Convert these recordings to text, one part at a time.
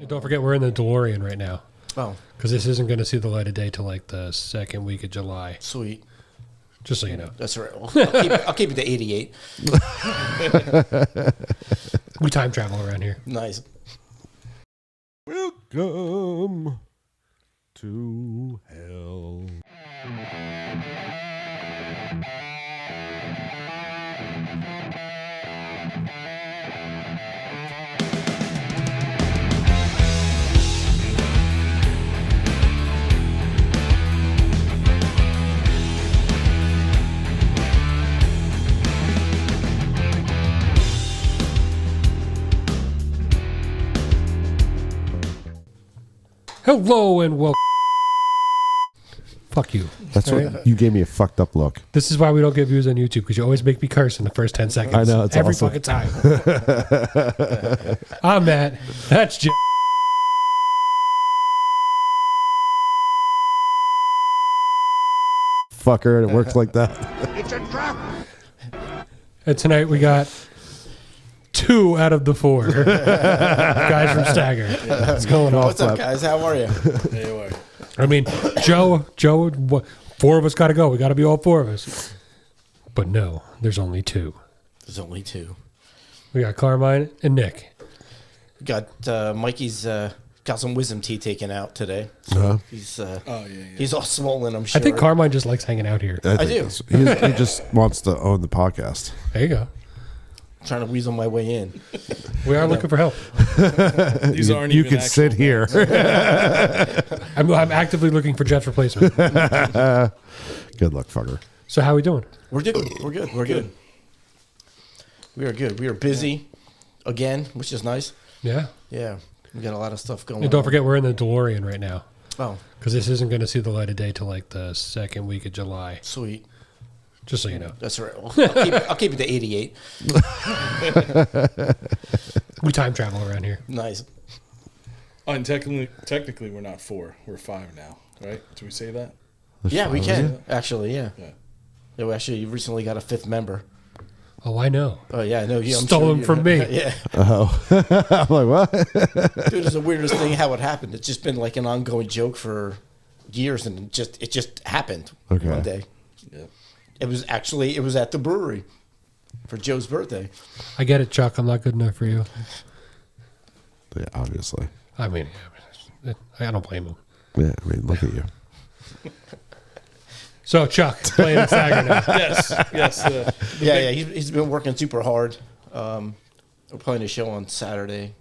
And don't forget, we're in the DeLorean right now. Oh. Because this isn't going to see the light of day till like the second week of July. Sweet. Just so you know. That's right. Well, I'll keep it to 88. We time travel around here. Nice. Welcome to hell. Hello and welcome. Fuck you. That's what you gave me a fucked up look. This is why we don't get views on YouTube, because you always make me curse in the first 10 seconds. I know, it's every awesome. fucking time. I'm Matt. That's Jim. Fucker, and it works like that. It's a trap. And tonight we got 2 out of the 4 guys from Stagger. What's going on? What's up, guys? How are you? Hey, how are you? I mean, Joe, 4 of us got to go. We got to be all 4 of us. But no, there's only 2. There's only 2. We got Carmine and Nick. We got Mikey's got some wisdom teeth taken out today. So he's all swollen, I'm sure. I think Carmine just likes hanging out here. I do. He just wants to own the podcast. There you go. Trying to weasel my way in. We are looking for help. These aren't You even can sit here. I'm actively looking for Jeff's replacement. Good luck, fucker. So how are we doing? We're good. We're good. We're good. We are good. We are busy again, which is nice. Yeah. Yeah. We got a lot of stuff going And don't on. forget, we're in the DeLorean right now. Oh, Because this isn't going to see the light of day till like the second week of July. sweet. Just so you know. That's right. Well, I'll keep it to 88. We time travel around here. Nice. Oh, and technically, we're not 4. We're 5 now, right? Did we say that? Yeah, we can. Actually, yeah. Yeah. Yeah, we actually recently got a 5th member. Oh, I know. Oh, yeah. No, I'm Stole sure him from me. Yeah. Oh. I'm like, what? Dude, it's the weirdest thing how it happened. It's just been like an ongoing joke for years, and it just happened one day. Yeah. It was at the brewery for Joe's birthday. I get it, Chuck. I'm not good enough for you. Yeah, obviously. I mean, I don't blame him. Yeah, I mean, look at you. So, Chuck, playing the Stagger now. Yes. Yeah. He's been working super hard. We're playing a show on Saturday,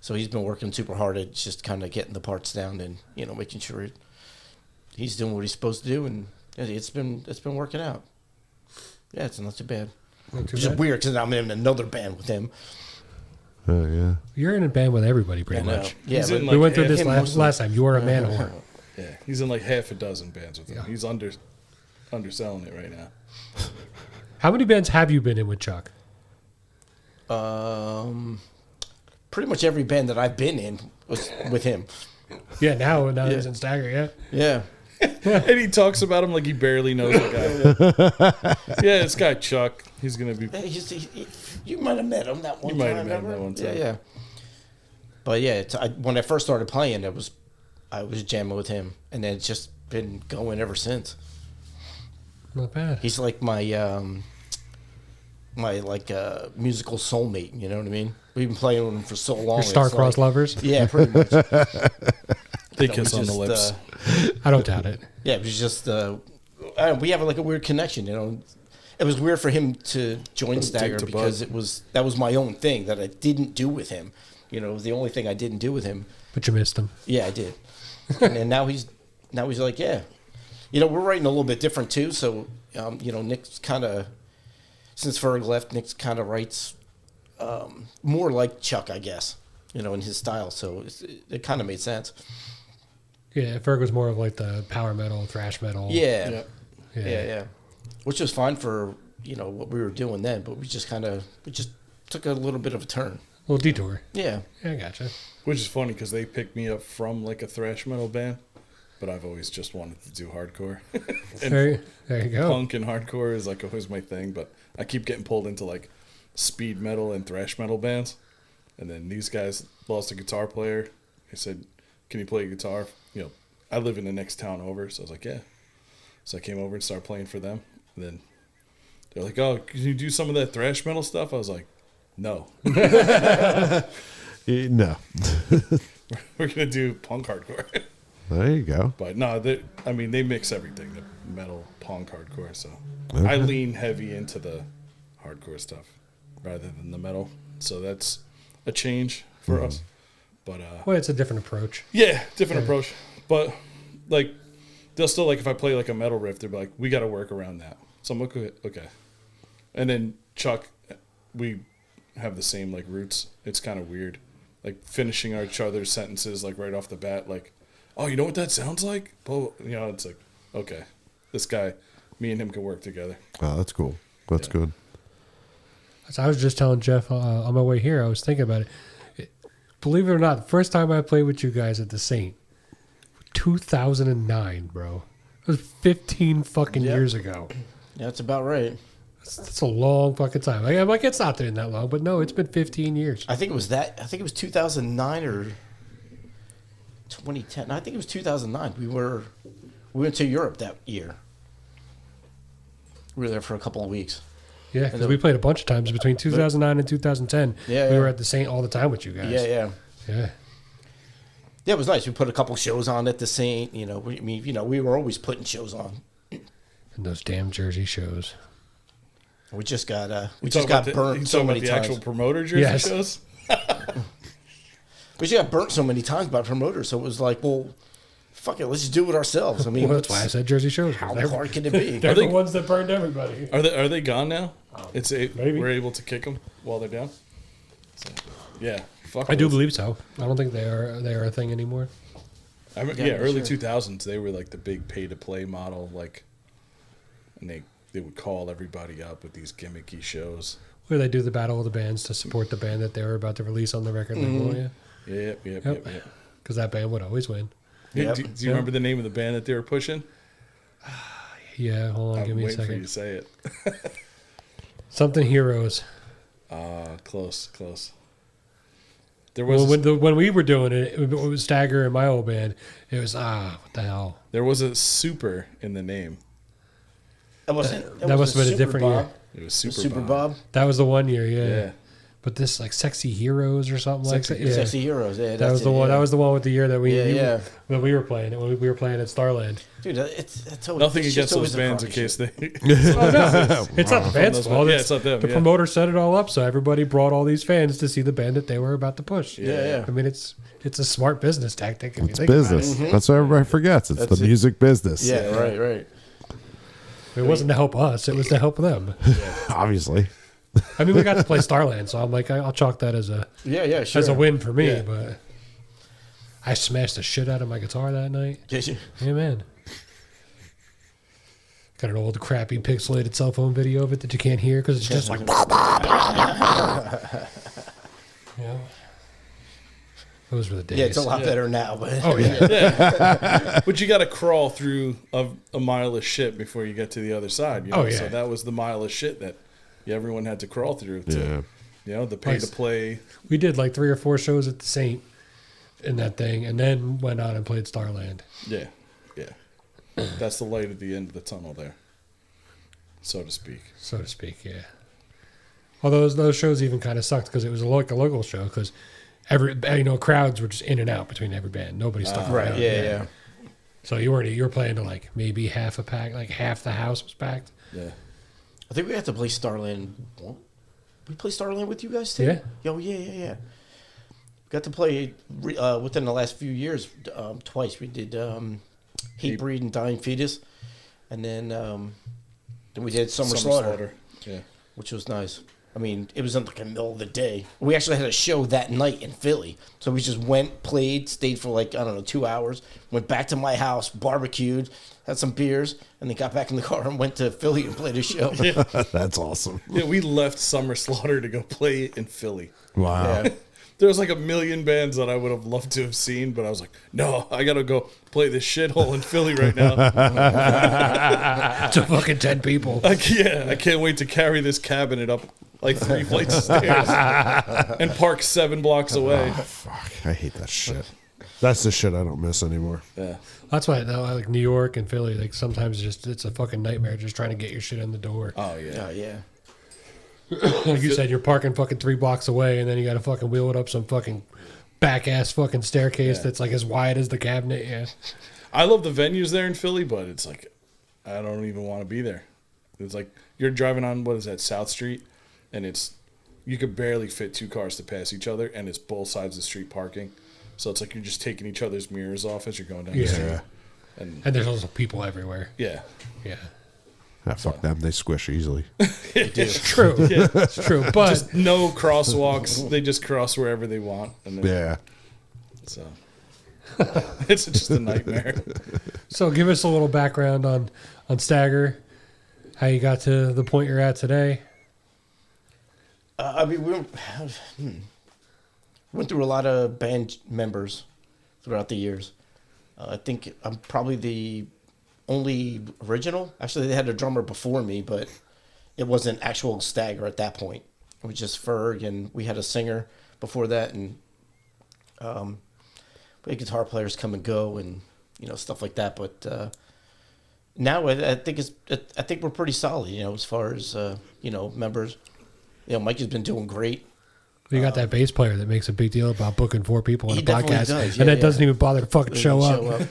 so he's been working super hard at just kind of getting the parts down and making sure he's doing what he's supposed to do, and it's been working out. Yeah, it's not too bad. Not too It's just bad. weird because I'm in another band with him. Oh, yeah. You're in a band with everybody, pretty I know. much. Yeah, He's but in, We went through him this mostly. last time. You were a man whore. Yeah, he's in like half a dozen bands with him. Yeah. He's underselling it right now. How many bands have you been in with Chuck? pretty much every band that I've been in was with him. Yeah, now he's in Stagger, yeah. Yeah. And he talks about him like he barely knows the guy. Yeah, this guy Chuck. He's gonna be. Hey, you might have met him that one You time. might have met him remember? that one time. Yeah. But yeah, when I first started playing, I was jamming with him, and then it's just been going ever since. Not bad. He's like my musical soulmate. You know what I mean? We've been playing with him for so long. Your it's star-crossed like- lovers? Yeah, pretty much. They kiss on the lips. I don't doubt it. Yeah, it was just we have like a weird connection. It was weird for him to join Stagger to because Bud. that was my own thing that I didn't do with him. It was the only thing I didn't do with him. But you missed him. Yeah, I did. And now he's like, yeah. We're writing a little bit different too. So, Nick's kind of, since Ferg left, Nick's kind of writes more like Chuck, I guess, in his style. So it kind of made sense. Yeah, Ferg was more of like the power metal, thrash metal. Yeah. Yeah. Yeah. Which was fine for, what we were doing then, but we just took a little bit of a turn. A little detour. Yeah. Yeah, I gotcha. Which is funny because they picked me up from like a thrash metal band, but I've always just wanted to do hardcore. And There you go. punk and hardcore is like always my thing, but I keep getting pulled into like speed metal and thrash metal bands. And then these guys lost a guitar player He said, "Can you play guitar?" You know, I live in the next town over, so I was like, "Yeah." So I came over and started playing for them. And then they're like, "Oh, can you do some of that thrash metal stuff?" I was like, "No, No. we're gonna do punk hardcore." There you go. But no, they mix everything, the metal, punk, hardcore. So Okay. I lean heavy into the hardcore stuff rather than the metal. So that's a change for us. But Well, it's a different approach. yeah, different approach. But like, they'll still like if I play like a metal riff, they're like, "We got to work around that." So I'm like, okay. And then Chuck, we have the same like roots. It's kind of weird, like finishing each other's sentences like right off the bat, like, "Oh, you know what that sounds like?" You know, it's like, okay, this guy, me and him can work together. Oh, that's cool. That's Yeah. good. So I was just telling Jeff on my way here, I was thinking about it. Believe it or not, the first time I played with you guys at the Saint, 2009, bro. It was 15 fucking Yep. years ago. Yeah, that's about right. That's a long fucking time. I'm like, it's not been that long, but no, it's been 15 years. I think it was 2009 or 2010. I think it was 2009. We went to Europe that year. We were there for a couple of weeks. Yeah, because we played a bunch of times between 2009 and 2010. Yeah, we yeah. were at the Saint all the time with you guys. Yeah. Yeah. Yeah, it was nice. We put a couple shows on at the Saint. You know, we were always putting shows on. And those damn Jersey shows. We just got You talking about burnt so many the times. actual promoter jersey Yes. shows. We just got burnt so many times by promoters. So it was like, well, fuck it, let's just do it ourselves. I mean, Well, that's why I said Jersey shows. how They're, hard can it be? they're Are they- the ones that burned everybody. Are they gone now? Maybe. We're able to kick them while they're down. So, yeah, fuck. I do those. believe so. I don't think they are a thing anymore. I mean, Yeah, yeah, for early sure. 2000s, they were like the big pay to play model, like, and they would call everybody up with these gimmicky shows. Where they do the battle of the bands to support the band that they were about to release on the record label. Yeah, Yep. because that band would always win. Yep. Do you remember the name of the band that they were pushing? Yeah, hold on, I'm give me a waiting for you second. to say it. Something Heroes. Close. There was Well, when we were doing it, it was Stagger and my old band. It was what the hell? there was a super in the name. That wasn't. That must have been a Super different Bob. year. It was Super, Super Bob. That was the one year, yeah. Yeah. But this like Sexy Heroes or something Sexy- like that. Yeah. Sexy Heroes. Yeah, That was the one. That was the one with the year that we Yeah. when we were playing it. When we were playing at Starland. Dude, it's always, Nothing it's against just those always a bands in crowd case shit. they. Oh no, it's not the band's those fault. bands. Yeah, it's not them, The yeah. promoter set it all up, so everybody brought all these fans to see the band that they were about to push. Yeah. I mean, it's a smart business tactic. If you It's think about business. Mm-hmm. That's what everybody forgets. It's That's the it. music business. Yeah, right. it. It wasn't to help us; it was to help them. Obviously. I mean, we got to play Starland, so I'm like, I'll chalk that as a Yeah, sure. as a win for me. Yeah. But I smashed the shit out of my guitar that night. Did you? Yeah, man. Got an old crappy pixelated cell phone video of it that you can't hear because it's just like. Yeah. Those were the days. Yeah, it's a lot better now, but Oh yeah. But you got to crawl through a mile of shit before you get to the other side. You know? Oh, yeah. So that was the mile of shit that everyone had to crawl through. To, Yeah. You know, the pay to play. We did like 3 or 4 shows at the Saint in that thing, and then went on and played Starland. Yeah. That's the light at the end of the tunnel there, so to speak. So to speak, yeah. Although those shows even kind of sucked because it was like a local show because crowds were just in and out between every band. Nobody stuck around. right. Yeah. So you were playing to like maybe half a pack, like half the house was packed. Yeah. I think we had to play Starland. We play Starland with you guys too. Yeah. Oh yeah. Got to play within the last few years twice. We did Hatebreed and Dying Fetus, and then we did Summer Slaughter, Yeah. which was nice. I mean, it was in like the middle of the day. We actually had a show that night in Philly, so we just went, played, stayed for like 2 hours, went back to my house, barbecued, had some beers, and then got back in the car and went to Philly and played a show. That's awesome. Yeah, we left Summer Slaughter to go play in Philly. Wow. Yeah. There was like a million bands that I would have loved to have seen, but I was like, no, I got to go play this shithole in Philly right now. To fucking 10 people. I can't wait to carry this cabinet up like 3 flights of stairs and park 7 blocks away. Fuck. I hate that shit. That's the shit I don't miss anymore. Yeah. That's why though, I like New York and Philly. Like sometimes it's a fucking nightmare just trying to get your shit in the door. Oh yeah. Yeah. Like you said, you're parking fucking 3 blocks away, and then you got to fucking wheel it up some fucking back ass fucking staircase that's like as wide as the cabinet. Yeah. I love the venues there in Philly, but it's like I don't even want to be there. It's like you're driving on what is that, South Street, and you could barely fit 2 cars to pass each other, and it's both sides of the street parking. So it's like you're just taking each other's mirrors off as you're going down the street. Yeah. And there's also people everywhere. Yeah. Yeah. Ah, fuck them. They squish easily. It's true. It's true. But Just no crosswalks. They just cross wherever they want. And then, Yeah. So it's just a nightmare. so give us a little background on Stagger, how you got to the point you're at today. I mean, we went through a lot of band members throughout the years. I think I'm probably the only original. Actually, they had a drummer before me, but it wasn't actual Stagger at that point. It was just Ferg, and we had a singer before that, and we had guitar players come and go, and stuff like that. But now I think we're pretty solid. As far as members. Mikey's been doing great. You got that bass player that makes a big deal about booking 4 people on He a definitely podcast, does, and yeah, that doesn't even bother to fucking show up.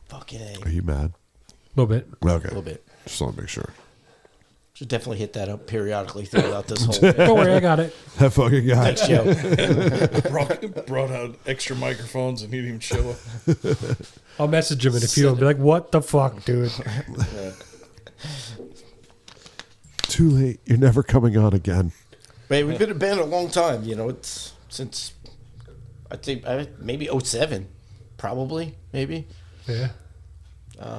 Fucking A. Are you mad? A little bit. Okay. A little bit. Just want to make sure. Should definitely hit that up periodically throughout this whole Don't worry, I got it. That fucking guy. next show. brought out extra microphones and he didn't even show up. I'll message him in a few and be like, "What the fuck, dude?" Yeah. Too late. You're never coming on again. Man, we've been a band a long time. It's since I think maybe 07, probably maybe. Yeah.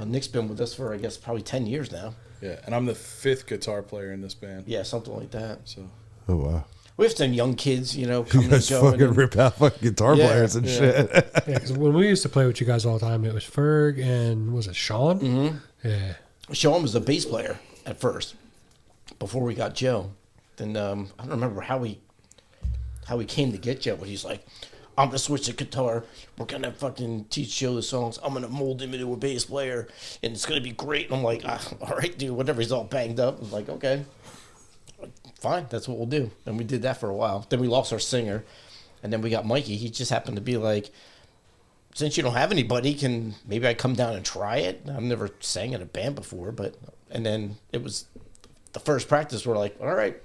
Nick's been with us for I guess probably 10 years now. Yeah, and I'm the 5th guitar player in this band. Yeah, something like that. So Oh, wow. We have some young kids, coming You and guys going. fucking and- rip out fucking guitar Yeah, players and yeah. shit. Yeah, because when we used to play with you guys all the time, it was Ferg and was it Sean? Mm-hmm. Yeah. Sean was a bass player at first, before we got Joe. Then I don't remember how we came to get Joe, but he's like, "I'm gonna switch the guitar. We're gonna fucking teach Joe the songs. I'm gonna mold him into a bass player, and it's gonna be great." And I'm like, "All right, dude. Whatever." He's all banged up. I'm like, "Okay, fine. That's what we'll do." And we did that for a while. Then we lost our singer, and then we got Mikey. He just happened to be like, "Since you don't have anybody, can maybe I come down and try it?" I've never sang in a band before, and then it was the first practice. We're like, "All right,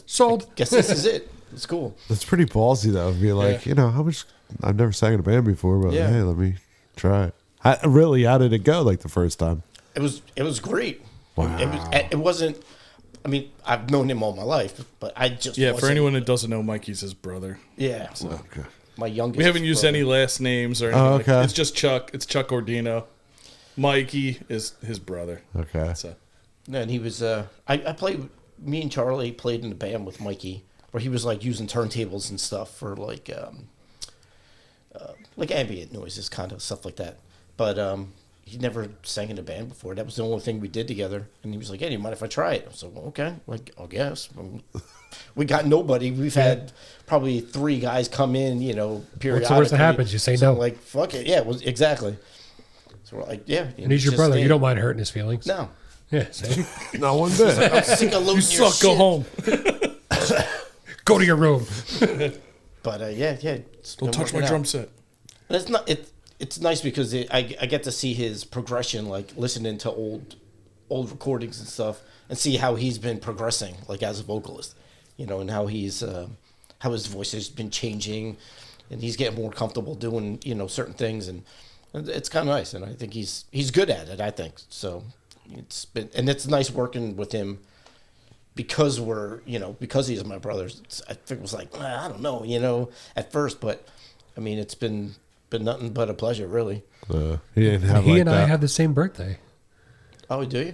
Sold. guess this is it. It's cool." That's pretty ballsy, though. Be like, how much. I've never sang in a band before, but Yeah. hey, let me try it. How did it go like the first time? It was great. Wow. It wasn't. I mean, I've known him all my life, but I just yeah, for wasn't- anyone that doesn't know, Mikey's his brother. Yeah, Okay. my youngest. We haven't used brother. any last names or anything. Oh, like okay. It's just Chuck. It's Chuck Ordino. Mikey is his brother. Okay. So No, and he was. I played. Me and Charlie played in a band with Mikey, where he was like using turntables and stuff for like ambient noises, kind of stuff like that. But he never sang in a band before. That was the only thing we did together. And he was like, "Hey, do you mind if I try it?" I was like, "Well, okay, like I guess." We got nobody. We've had probably 3 guys come in, periodically. What's the worst that happens? You say So no. I'm like, fuck it. Yeah, well, exactly. So we're like, yeah. And he's your just brother. stay. You don't mind hurting his feelings. No. Yeah. See? Not one bit. I'm sick of losing you your suck. Go shit. home. Go to your room. But yeah. It's Don't been touch my working drum out. set. And it's not. It's nice because I get to see his progression, like listening to old recordings and stuff, and see how he's been progressing, like as a vocalist, and how he's how his voice has been changing, and he's getting more comfortable doing certain things, and it's kind of nice, and I think he's good at it. I think so. It's nice working with him because because he's my brother. I think it was like I don't know, at first, but I mean it's been nothing but a pleasure, really. He didn't have He like and I that. have the same birthday. Oh, do you?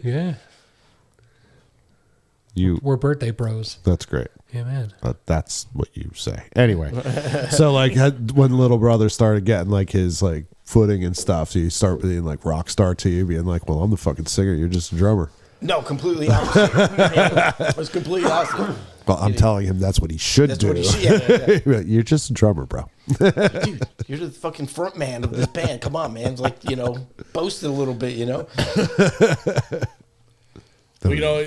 Yeah. We're birthday bros. That's great. Yeah, man. But that's what you say. Anyway, so like when little brother started getting like his like footing and stuff, so you start being like rock star to you, being like, "Well, I'm the fucking singer. You're just a drummer." No, completely opposite. It was completely opposite. Well, I'm telling him that's what he should That's do. what he should. Yeah. You're just a drummer, bro. Dude, you're the fucking front man of this band. Come on, man. It's like, boast it a little bit, Well,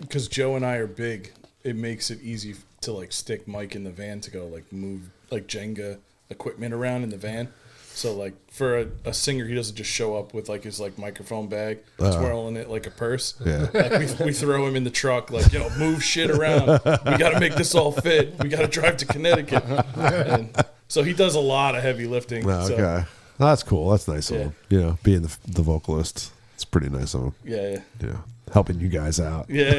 because Joe and I are big, it makes it easy to like stick Mike in the van to go like move like Jenga equipment around in the van. So like for a singer, he doesn't just show up with like his like microphone bag, twirling it like a purse. Yeah. Like we throw him in the truck, like move shit around. We got to make this all fit. We got to drive to Connecticut. And so he does a lot of heavy lifting. Okay. So, Well, that's cool. That's nice of him. Being the vocalist. It's pretty nice of him. yeah. Helping you guys out. Yeah.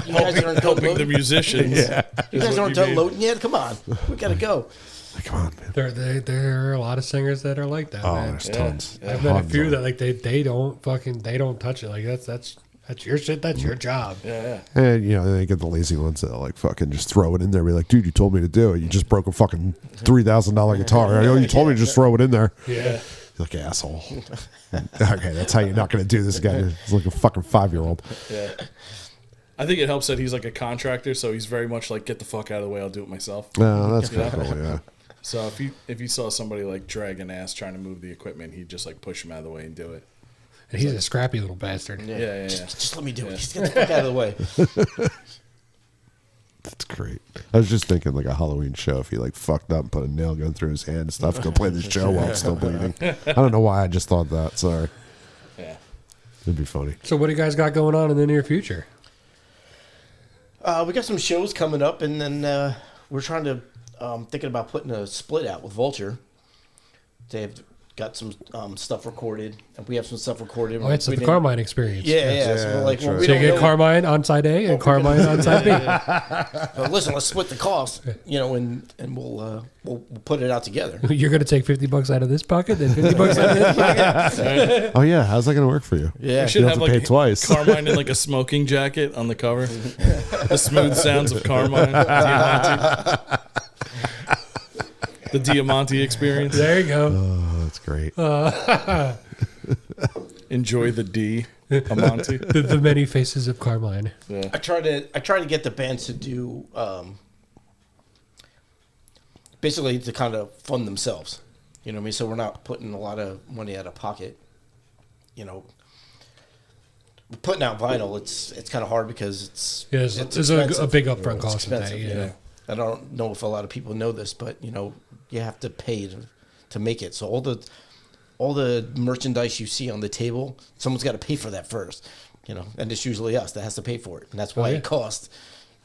You guys aren't done helping the loading? musicians. You guys aren't done loading yet? Come on. We got to go. Come on, man. There are a lot of singers that are like that, Oh, man. there's tons. I've met a Tons few of that like they don't touch it. Like that's your shit. That's your job. Yeah. And they get the lazy ones that like fucking just throw it in there. Be like, dude, you told me to do it. You just broke a fucking $3,000 guitar. You told me to just throw it in there. Yeah. You're like, asshole. Okay, that's how you're not going to do this guy. He's like a fucking 5-year-old. Yeah. I think it helps that he's like a contractor, so he's very much like, get the fuck out of the way, I'll do it myself. No, that's pretty cool, yeah. So if he saw somebody like dragging ass trying to move the equipment, he'd just like push him out of the way and do it. And he's a scrappy little bastard. Yeah. Just let me do it. Just get the fuck out of the way. That's great. I was just thinking like a Halloween show if he like fucked up and put a nail gun through his hand and stuff, go play the show while it's still bleeding. I don't know why I just thought that. Sorry. Yeah. It'd be funny. So what do you guys got going on in the near future? We got some shows coming up, and then we're trying to thinking about putting a split out with Vulture. They've got some stuff recorded, and we have some stuff recorded. Oh, it's We the didn't- Carmine experience. Yeah. So we're like, that's well, right. we So you don't get know. Carmine on side A and Carmine on side B. But listen, let's split the cost, and we'll put it out together. You're going to take $50 out of this pocket, then $50 out of this pocket. Oh yeah, how's that gonna work for you? Yeah. We should You have have to like pay twice. Carmine in like a smoking jacket on the cover. The smooth sounds of Carmine. Diamante. The Diamante experience. There you go. Oh, that's great. Enjoy the Diamante. The many faces of Carmine. Yeah. I try to get the bands to do basically to kind of fund themselves. You know what I mean? So we're not putting a lot of money out of pocket. Putting out vinyl, it's kind of hard because it's There's expensive. a big upfront It's cost with that. expensive, Yeah. I don't know if a lot of people know this, but you have to pay to make it. So all the merchandise you see on the table, someone's got to pay for that first. And it's usually us that has to pay for it, and that's why it costs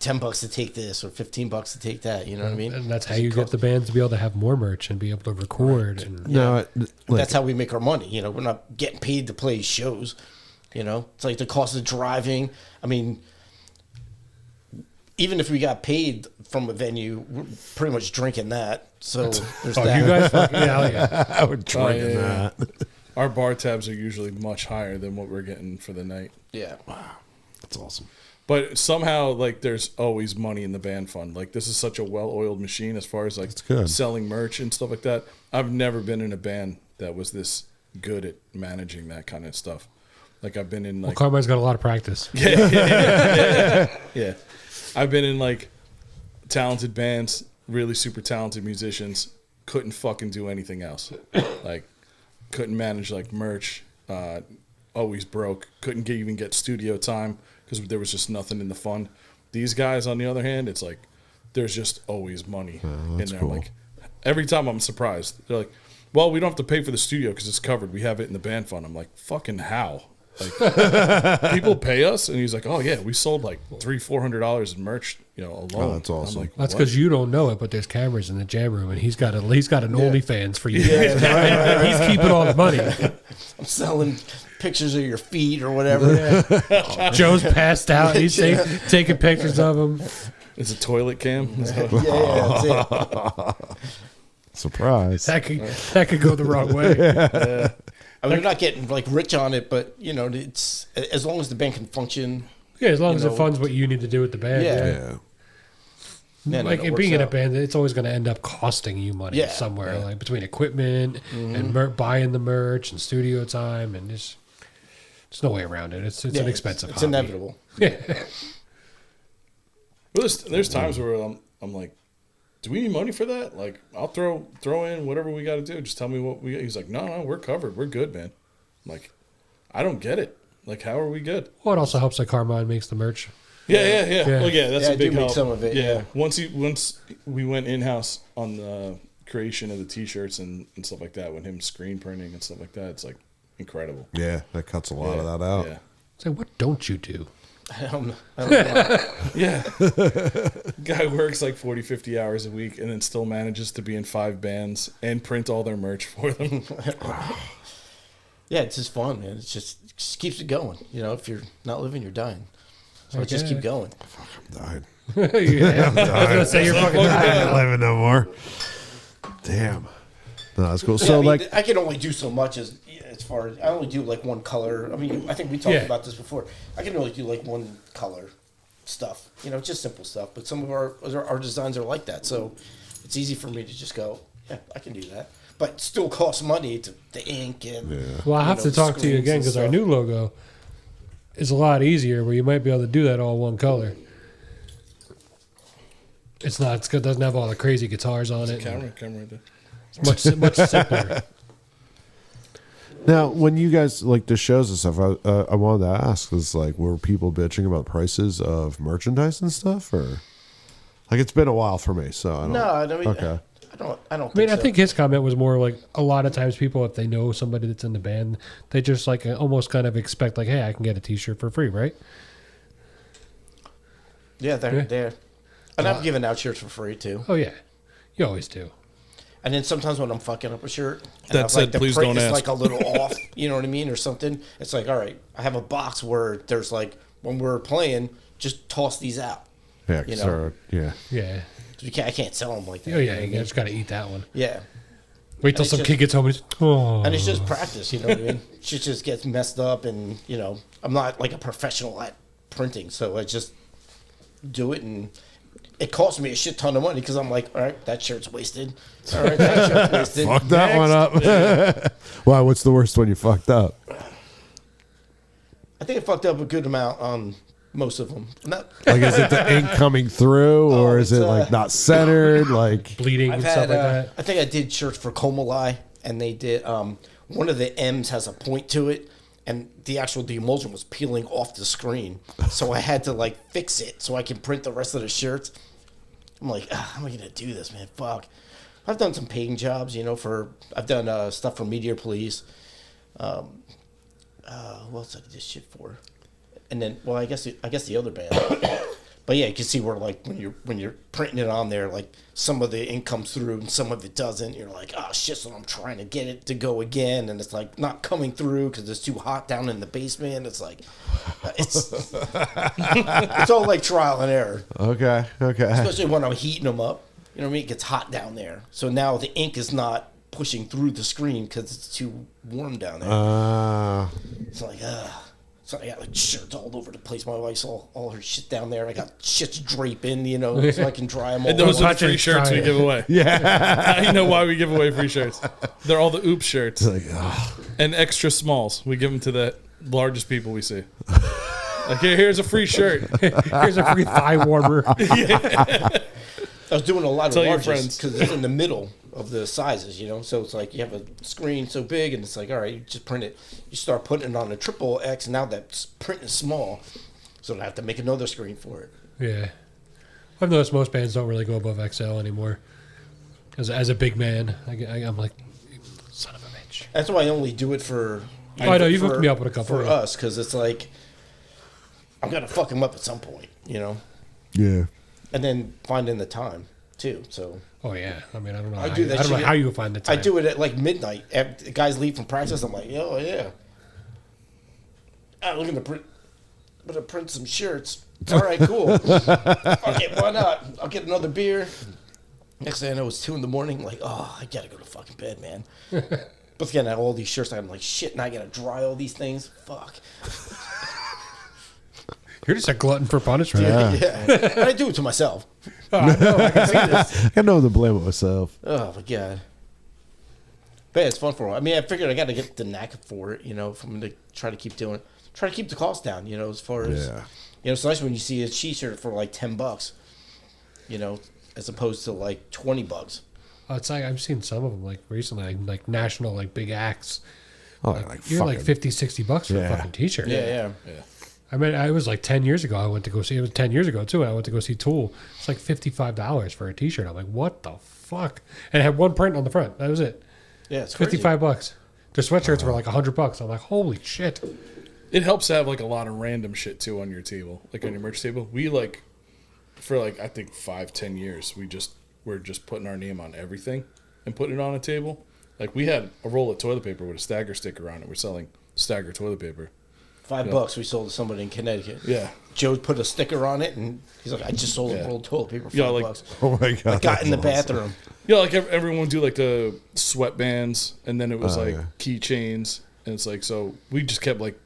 $10 to take this or $15 to take that. You know what I mean? And that's how you get the bands to be able to have more merch and be able to record. And No, That's how we make our money. We're not getting paid to play shows. It's like the cost of driving. I mean, even if we got paid from a venue, we're pretty much drinking that. So there's that. you guys fucking hell yeah. I would drink in yeah. that. Our bar tabs are usually much higher than what we're getting for the night. Yeah. That's awesome. But somehow, like, there's always money in the band fund. Like, this is such a well-oiled machine as far as, like, good. selling merch and stuff like that. I've never been in a band that was this good at managing that kind of stuff. Like, I've been in, like... Carmine's got a lot of practice. Yeah. I've been in, like, talented bands, really super talented musicians, couldn't fucking do anything else. Like, couldn't manage, like, merch, always broke, couldn't even get studio time because there was just nothing in the fund. These guys, on the other hand, it's like there's just always money in there. cool. Like, every time I'm surprised. They're like, well, we don't have to pay for the studio because it's covered. We have it in the band fund. I'm like, fucking how? Like, people pay us, and he's like, "Oh yeah, we sold like $300-400 in merch, alone." Oh, that's awesome. I'm like, That's "What?" because you don't know it, but there's cameras in the jam room, and he's got an OnlyFans for you. He's keeping all the money. I'm selling pictures of your feet or whatever. Joe's passed out. He's taking pictures of him. It's a toilet cam. That's it. Surprise. That could go the wrong way. I mean, we're not getting like rich on it, but it's as long as the band can function. Yeah, as long as You it know, funds what you need to do with the band. Yeah. Yeah. then Like it being works in a out. band, it's always going to end up costing you money Yeah, somewhere, yeah. like between equipment and buying the merch and studio time, and there's no way around it. It's Yeah, an expensive. It's hobby. inevitable. Yeah. Well, there's times where I'm like, do we need money for that? Like, I'll throw in whatever we got to do. Just tell me what we. He's like, no, we're covered. We're good, man. I'm like, I don't get it. Like, how are we good? Well, it also helps that Carmine makes the merch. Yeah. Yeah. Well, yeah, that's Yeah, a I big do make help. some of it, yeah. Once we went in house on the creation of the T-shirts and stuff like that, when him screen printing and stuff like that, it's like incredible. Yeah, that cuts a lot of that out. Yeah. It's like, what don't you do? I don't know. Yeah. Guy works like 40, 50 hours a week and then still manages to be in 5 bands and print all their merch for them. Yeah, it's just fun, man. It just keeps it going. You know, if you're not living, you're dying. So I just Okay. keep going. I'm dying. Yeah. I was gonna say you're fucking I dying. ain't living no more. Damn. No, that's cool. Yeah, So, I mean, like, I can only do so much as far as I only do like one color. I mean, I think we talked Yeah. about this before. I can only do like one color stuff. You know, just simple stuff. But some of our designs are like that, so it's easy for me to just go, yeah, I can do that. But it still costs money to the ink and. Well, I have know, to talk to you screens again and because our stuff. new logo is a lot easier where you might be able to do that all one color. It's not. It's good. Doesn't have all the crazy guitars on it. Camera right there. It's much simpler. now, when you guys, like, the shows and stuff, I wanted to ask, is, like, were people bitching about prices of merchandise and stuff? Or, like, it's been a while for me, so I don't. No, I mean, Okay. I don't. I mean, I so. think his comment was more like a lot of times people, if they know somebody that's in the band, they just like almost kind of expect like, hey, I can get a T-shirt for free, right? Yeah, they're Yeah. there. And I've given out shirts for free too. Oh yeah, you always do. And then sometimes when I'm fucking up a shirt, and That I've, said, the please print don't is ask. like a little off, you know what I mean, or something. It's like, all right, I have a box where there's like when we're playing, just toss these out. Yeah, You 'cause know. they're- yeah. Yeah. I can't sell them like that. Oh you yeah, know what I you mean? just got to eat that one. Yeah. Wait till it's some just- kid gets home and he's, oh. And it's just practice, you know what I mean? Shit just gets messed up, and you know, I'm not like a professional at printing, so I just do it, and it costs me a shit ton of money because I'm like, all right, that shirt's wasted. All right, that shirt's wasted. Fuck that one up. Why? What's the worst one you fucked up? I think I fucked up a good amount on most of them. Not, Like, is it the ink coming through, or Oh, is it's, it like not centered? Like, bleeding I've and had, stuff like that. I think I did shirts for Komali, and they did one of the M's has a point to it, and the emulsion was peeling off the screen, so I had to like fix it so I can print the rest of the shirts. I'm like, how am I gonna do this, man? Fuck. I've done some painting jobs, you know. I've done stuff for Media Police. What else did I do this shit for? And then, well, I guess the other band. But yeah, you can see where like when you're printing it on there, like some of the ink comes through and some of it doesn't. You're like, oh shit! So I'm trying to get it to go again, and it's like not coming through because it's too hot down in the basement. It's like it's all like trial and error, okay. especially when I'm heating them up. You know what I mean? It gets hot down there, so now the ink is not pushing through the screen because it's too warm down there. It's like, so I got like shirts all over the place. My wife's all her shit down there. I got shits draping, you know, so I can dry them all. And those are the Touch it, free shirts try we it. give away. Yeah. I know why we give away free shirts. They're all the oops shirts Like, oh. and extra smalls. We give them to the largest people we see. Like, here's a free shirt. Here's a free thigh warmer. I was doing a lot Tell of your larges friends. because it's in the middle of the sizes, you know. So it's like you have a screen so big, and it's like, all right, you just print it. You start putting it on a triple X, and now that print is small, so I have to make another screen for it. Yeah. I've noticed most bands don't really go above XL anymore. As a big man, I'm like, son of a bitch. That's why I only do it for. Oh, I know, you've hooked me up with a couple, for yeah. us because it's like I'm gonna fuck them up at some point, you know, Yeah. and then finding the time too. So Oh yeah. I mean, I don't know. I how do you, that I don't know shit. how you would find the time. I do it at like midnight. After the guys leave from practice, I'm like, oh yeah. I'm looking to print. I'm gonna print some shirts. All right, cool. Okay, why not? I'll get another beer. Next thing I know, it's 2 a.m. Like, oh, I gotta go to fucking bed, man. But again, I have all these shirts. I'm like, shit, and I gotta dry all these things. Fuck. You're just a glutton for punishment. Yeah. And I do it to myself. Oh, I know. I can see this. I know the blame it myself. Oh my god. But yeah, it's fun for them. I mean, I figured I got to get the knack for it, you know, if I'm going to try to keep doing it. Try to keep the cost down, you know, as far as, Yeah. you know, it's nice when you see a t-shirt for like $10. as opposed to like $20. It's like I've seen some of them like recently, like national, like big acts. Oh, You're like $50-$60 for a Yeah. fucking t-shirt. Yeah. I mean, I was like 10 years ago. I went to go see. It was 10 years ago too. And I went to go see Tool. It's like $55 for a t-shirt. I'm like, what the fuck? And it had one print on the front. That was it. Yeah, it's crazy. $55. The sweatshirts were like $100. I'm like, holy shit. It helps to have like a lot of random shit too on your table, like on your merch table. We like, for like I think 5-10 years, we're just putting our name on everything and putting it on a table. Like we had a roll of toilet paper with a Stagger sticker on it. We're selling Stagger toilet paper. $5 we sold to somebody in Connecticut. Yeah. Joe put a sticker on it, and he's like, I just sold a roll of toilet paper for Yeah, $5. Oh my god! I got in the that's awesome. bathroom. Yeah, like everyone would do like the sweatbands, and then it was like yeah. keychains, and it's like so we just kept like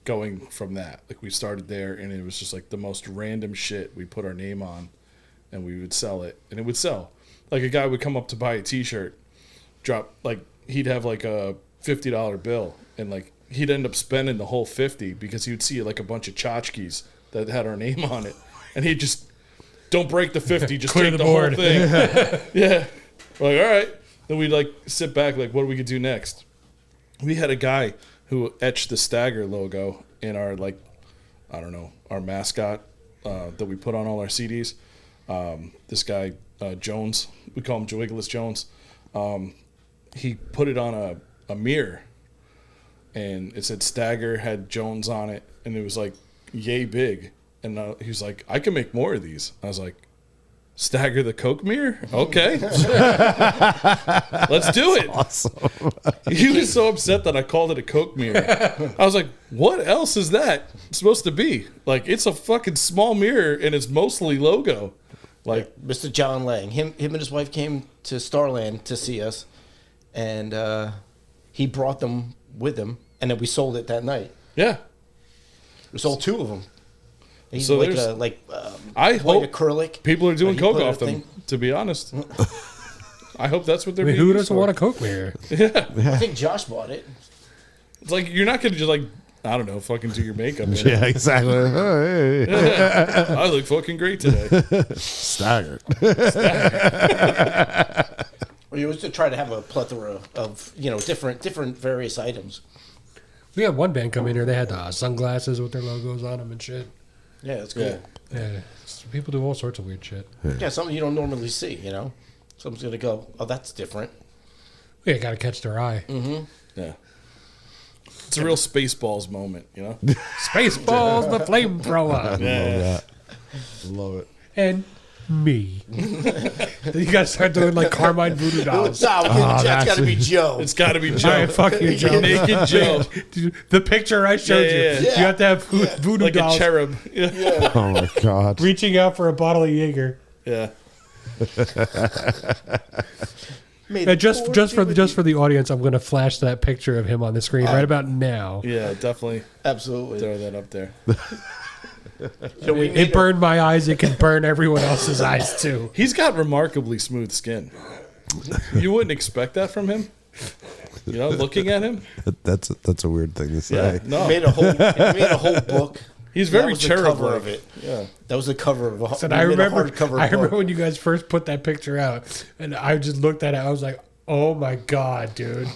going from that. Like we started there, and it was just like the most random shit we put our name on, and we would sell it, and it would sell. Like a guy would come up to buy a T-shirt, drop like he'd have like a $50 bill, and like he'd end up spending the whole 50 because he would see like a bunch of tchotchkes that had our name on it, and he'd just don't break the 50, just Clear take the the whole board. thing. Yeah. We're like, all right. Then we'd like sit back, like, what we could do next? We had a guy who etched the Stagger logo in our, like, I don't know, our mascot that we put on all our CDs. This guy, Jones, we call him Jowiggles Jones. He put it on a mirror, and it said Stagger, had Jones on it, and it was like yay big. And he was like, I can make more of these. I was like, Stagger the Coke mirror? Okay. Let's do it. Awesome. He was so upset that I called it a Coke mirror. I was like, what else is that supposed to be? Like, it's a fucking small mirror, and it's mostly logo. Like, Mr. John Lang, him and his wife came to Starland to see us, and he brought them with him, and then we sold it that night. yeah. We sold 2 of them. He's So like there's- I I white hope acrylic. people are doing he Coke put a off them, thing- to be honest. I hope that's what they're I mean, being who used doesn't for. want a Coke mirror? I think Josh bought it. It's like, you're not going to just, like, I don't know, fucking do your makeup in it. Yeah, exactly. Oh, hey. I look fucking great today. Staggered. We used to try to have a plethora of different various items. We had one band come in here. They had sunglasses with their logos on them and shit. Yeah, it's cool. Yeah. Yeah, people do all sorts of weird shit. Yeah, something you don't normally see. Someone's gonna go, oh, that's different. Yeah, got to catch their eye. Yeah. It's a real Spaceballs moment, you know? Spaceballs, the flamethrower, Yeah. Love it. and me. You got to start doing like Carmine voodoo dolls. No, that's got to be Joe. It's got to be Joe. All right, fuck you, Joe. Naked Joe. Dude, the picture I showed Yeah. you, you have to have voodoo Like a dolls cherub. Yeah. Oh my god. reaching out for a bottle of Jaeger. Yeah. And just for the audience, I'm going to flash that picture of him on the screen right about now. Yeah, definitely Absolutely. throw that up there. It burned my eyes. It can burn everyone else's eyes too. He's got remarkably smooth skin. You wouldn't expect that from him. You know, looking at him. That's a weird thing to say. Yeah. No. Made a whole book. He's That very was the cover cherub-like. of it. Yeah. That was the cover of a. And we I made a remember hardcover book. when you guys first put that picture out, and I just looked at it. I was like, "Oh my god, dude!"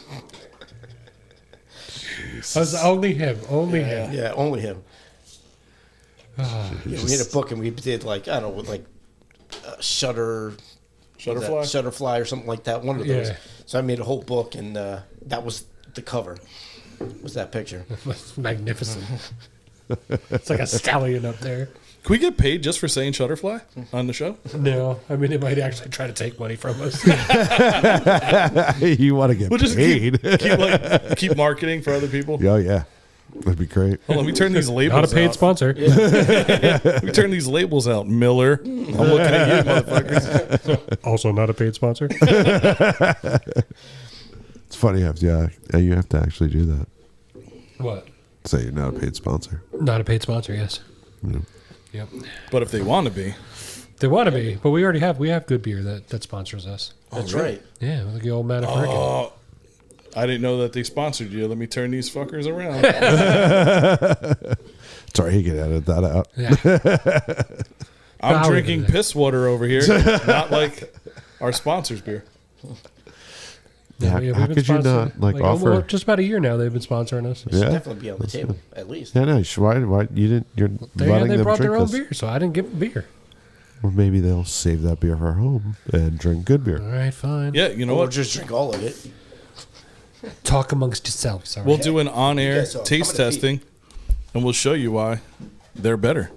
I was only him. Yeah, only him. Yeah, we made a book and we did like I don't know, with like Shutterfly or something like that. One of those. Yeah. So I made a whole book and that was the cover. Was that picture? It's magnificent. It's like a stallion up there. Can we get paid just for saying Shutterfly on the show? No, I mean they might actually try to take money from us. You want to get We'll just paid? keep marketing for other people. Oh yeah, that'd be great. Hold on, let me turn these labels Not a paid out. sponsor. Let me turn these labels out, Miller. I'm looking at you, motherfuckers. Also not a paid sponsor. It's funny, you have to actually do that. What? Say you're not a paid sponsor. Not a paid sponsor. Yes. Yep. But if they want to be, They want to be, but we already have. We have good beer that sponsors us. That's right. Yeah, like the old man of Hurricane. oh, I didn't know that they sponsored you. Let me turn these fuckers around. Sorry, he can edit that out. Yeah. I'm I'll leave it drinking there. piss water over here, not like our sponsor's beer. Yeah, we've how been could you sponsored, not offer? almost just about a year now they've been sponsoring us. It should Yeah. definitely be on the table, at least. Yeah, no. Why you didn't? You're letting They them brought drink their own this. beer, so I didn't give them beer. Well, maybe they'll save that beer for home and drink good beer. All right, fine. Yeah, you know Or what? just drink all of it. Talk amongst yourselves. All right. We'll do an on-air You guys are- taste I'm gonna testing, and we'll show you why they're better.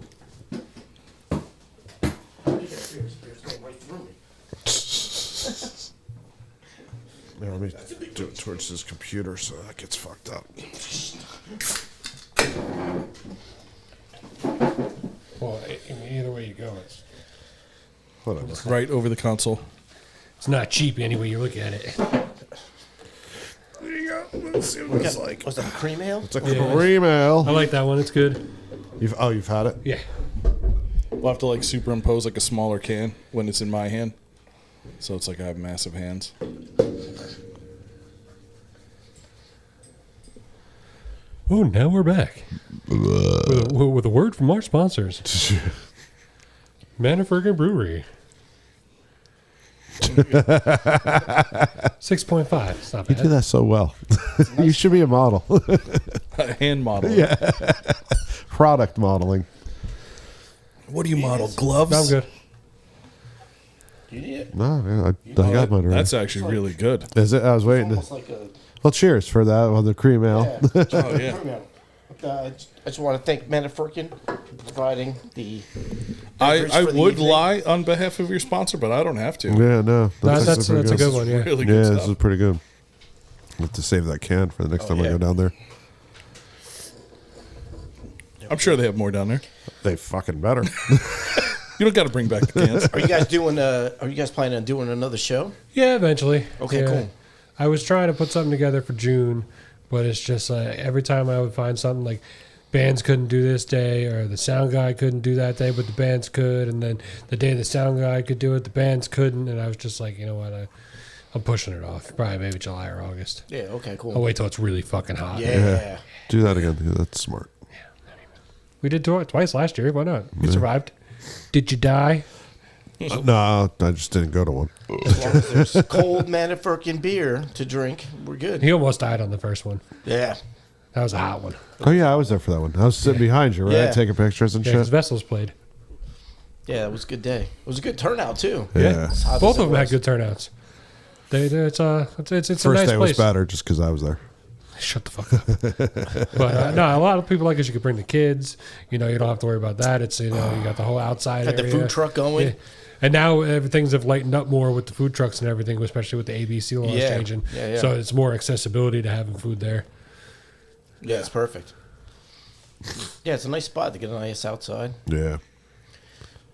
Yeah, let me do it towards this computer so that gets fucked up. Well, either way you go, Whatever. Right over the console. it's not cheap any way you look at it. There you go. Let's see what it's like. Was that a cream ale? It's a cream ale. I like that one. It's good. You've had it? Yeah. We'll have to like superimpose like a smaller can when it's in my hand, so it's like I have massive hands. Oh, now we're back with a word from our sponsors, Manafurkin Brewery. 6.5. It's not You do bad. that so well. You should be a model. Hand model. Yeah. Product modeling. What do you model? Gloves? I'm good. You need it. No, man, I got mine already. That's actually really good. Is it? I was waiting. Almost like a Well, cheers for that on the cream ale. yeah. Oh yeah. cream ale. I just want to thank Manafurkin for providing the. I for the would evening. lie on behalf of your sponsor, but I don't have to. Yeah, no. That's actually pretty a good one. Yeah. Really Yeah, good this is stuff. pretty good. I'll have to save that can for the next time I yeah. go down there. I'm sure they have more down there. They fucking better. You don't got to bring back the cans. Are you guys doing? Are you guys planning on doing another show? Yeah, eventually. Okay, Yeah. cool. I was trying to put something together for June, but it's just like every time I would find something like bands couldn't do this day or the sound guy couldn't do that day, but the bands could. And then the day the sound guy could do it, the bands couldn't. And I was just like, you know what? I'm pushing it off. Probably maybe July or August. Yeah. Okay. Cool. I'll wait till it's really fucking hot. Yeah. Do that again. Yeah, that's smart. We did tour twice last year. Why not? We survived. Did you die? No, I just didn't go to one. As long as there's cold Manafurkin beer to drink, we're good. He almost died on the first one. Yeah. That was a hot one. Oh, yeah, I was there for that one. I was sitting behind you, right? Yeah. Taking pictures and Yeah, because shit. Vessels played. Yeah, it was a good day. It was a good turnout too. Yeah. As hot Both as it of them had was. good turnouts. It's a First nice day was place. better just because I was there. Shut the fuck up. But no, a lot of people like it. You could bring the kids. You know, you don't have to worry about that. It's you got the whole outside Got the area. food truck going. Yeah. And now things have lightened up more with the food trucks and everything, especially with the ABC laws Yeah. changing. Yeah, yeah. So it's more accessibility to having food there. Yeah, it's perfect. Yeah, it's a nice spot to get a nice outside. Yeah.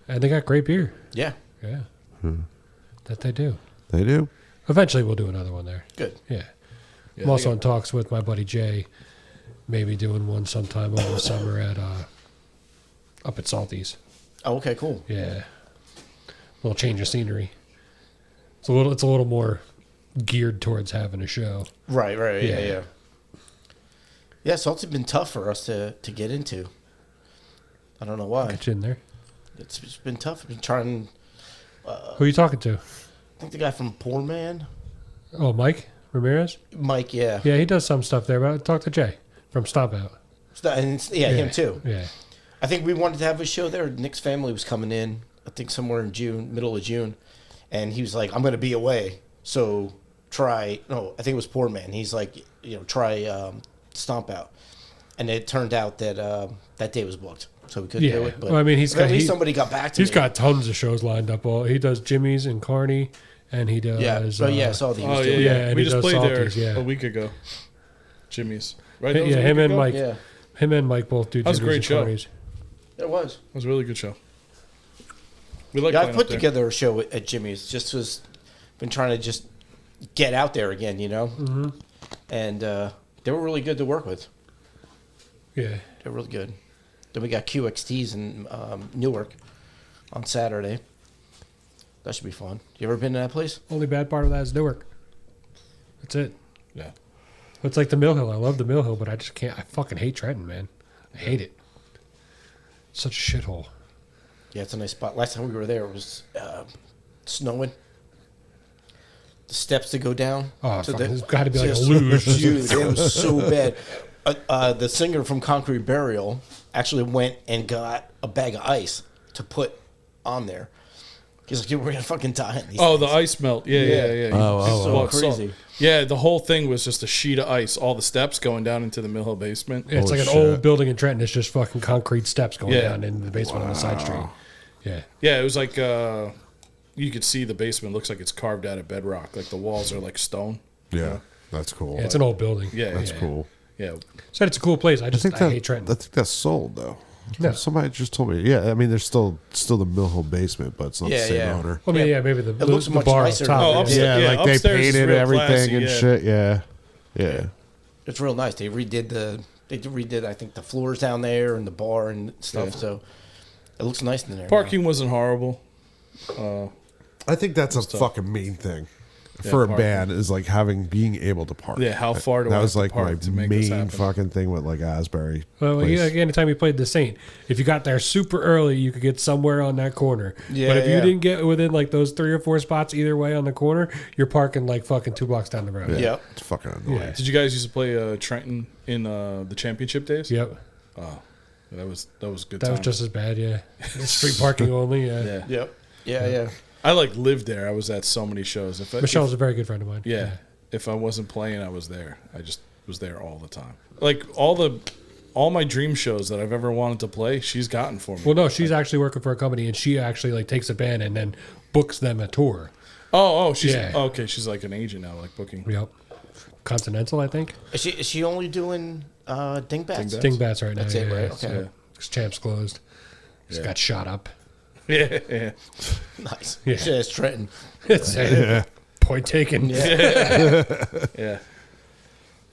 And they got great beer. Yeah, Yeah. That they do. They do. Eventually we'll do another one there. good. Yeah. Yeah, I'm also they in talks with my buddy Jay, maybe doing one sometime over the summer at up at Salty's. Oh, okay, cool. Yeah. Little change of scenery. It's a little more geared towards having a show. Right, right, yeah, Yeah. yeah. Yeah, Salt's been tough for us to get into. I don't know why. Get you in there. It's been tough. I've been trying. Who are you talking to? I think the guy from Poor Man, Oh, Mike Ramirez? Mike. Yeah, Yeah, he does some stuff there, but talk to Jay from Stomp Out. him too. Yeah. I think we wanted to have a show there. Nick's family was coming in. I think somewhere in June, middle of June, and he was like, "I'm going to be away, so try." No, I think it was Poor Man. He's like, try Stomp Out, and it turned out that that day was booked, so we couldn't do Yeah. it. But Well, I mean, he's at got- least he- somebody got back to He's me. got tons of shows lined up. He does Jimmy's and Carney, and he does. yeah. So yeah, I saw that he was Oh yeah, doing yeah. Yeah, and We he just does played there Salties, yeah. a week ago. Jimmy's, right? Yeah, That was a him week and ago? Mike. Yeah, Him and Mike both do That was a Jimmy's great and show. Carney's. it was. It was a really good show. We like Yeah, I playing put up there. together a show at Jimmy's. Just was been trying to just get out there again, Mm-hmm. and they were really good to work with. Yeah. They're really good. Then we got QXTs in Newark on Saturday. That should be fun. You ever been to that place? Only bad part of that is Newark. That's it. Yeah. It's like the Mill Hill. I love the Mill Hill, but I just can't. I fucking hate Trenton, man. I hate it. Such a shithole. Yeah, it's a nice spot. Last time we were there, it was snowing. The steps to go down. Oh, to fuck, there's got to be like a just luge. huge. It was so bad. The singer from Concrete Burial actually went and got a bag of ice to put on there. He's like, we're gonna fucking die in these Oh, things. the ice melt. Yeah. So crazy. Yeah, the whole thing was just a sheet of ice. All the steps going down into the Mill Hill basement. Yeah, it's Holy like an shit. old building in Trenton. It's just fucking concrete steps going Yeah. down into the basement on the side street. Yeah. Yeah, it was like you could see the basement looks like it's carved out of bedrock. Like the walls are like stone. Yeah, that's cool. Yeah, it's an old building. Yeah, That's yeah. cool. Yeah. Said it's a cool place. I I just think I that hate Trenton. I think that's sold though. No. Somebody just told me. Yeah, I mean, there's still the Mill Hill basement, but it's not the Yeah, same yeah. owner. Well, I mean, yeah, maybe the looks much bar nicer up top. than- Oh, yeah. upstairs. Yeah, Yeah, like they upstairs is painted real everything classy, and yeah. shit. Yeah. It's real nice. They redid I think the floors down there and the bar and stuff. Yeah. So it looks nice in there. Parking wasn't horrible. I think that's a fucking main thing for a parking. band is like being able to park. Yeah, how far do I that have was to like park my to make this main happen? fucking thing with like Asbury. Well, place. yeah, anytime you played the Saint, if you got there super early, you could get somewhere on that corner. Yeah, but if you yeah. didn't get within like those 3 or 4 spots either way on the corner, you're parking like fucking 2 blocks down the road. Yeah, Yep. it's fucking annoying. Yeah. Did you guys used to play Trenton in the championship days? Yep. Oh, that was good. That was time. just as bad, yeah. Street parking only, yeah. yeah. Yep. Yeah. I like lived there. I was at so many shows. Michelle's a very good friend of mine. Yeah. If I wasn't playing, I was there. I just was there all the time. Like all my dream shows that I've ever wanted to play, she's gotten for me. Well, no, she's actually working for a company, and she actually like takes a band and then books them a tour. She's Yeah. okay. She's like an agent now, like booking. Yep. Continental, I think. Is she only doing dingbats? Dingbats. Dingbats right now. That's it, yeah, right? yeah. Okay. Yeah. So, Champs closed. Just Yeah. got shot up. Yeah. Nice. Yeah. Yeah, it's Trenton. Point taken. Yeah.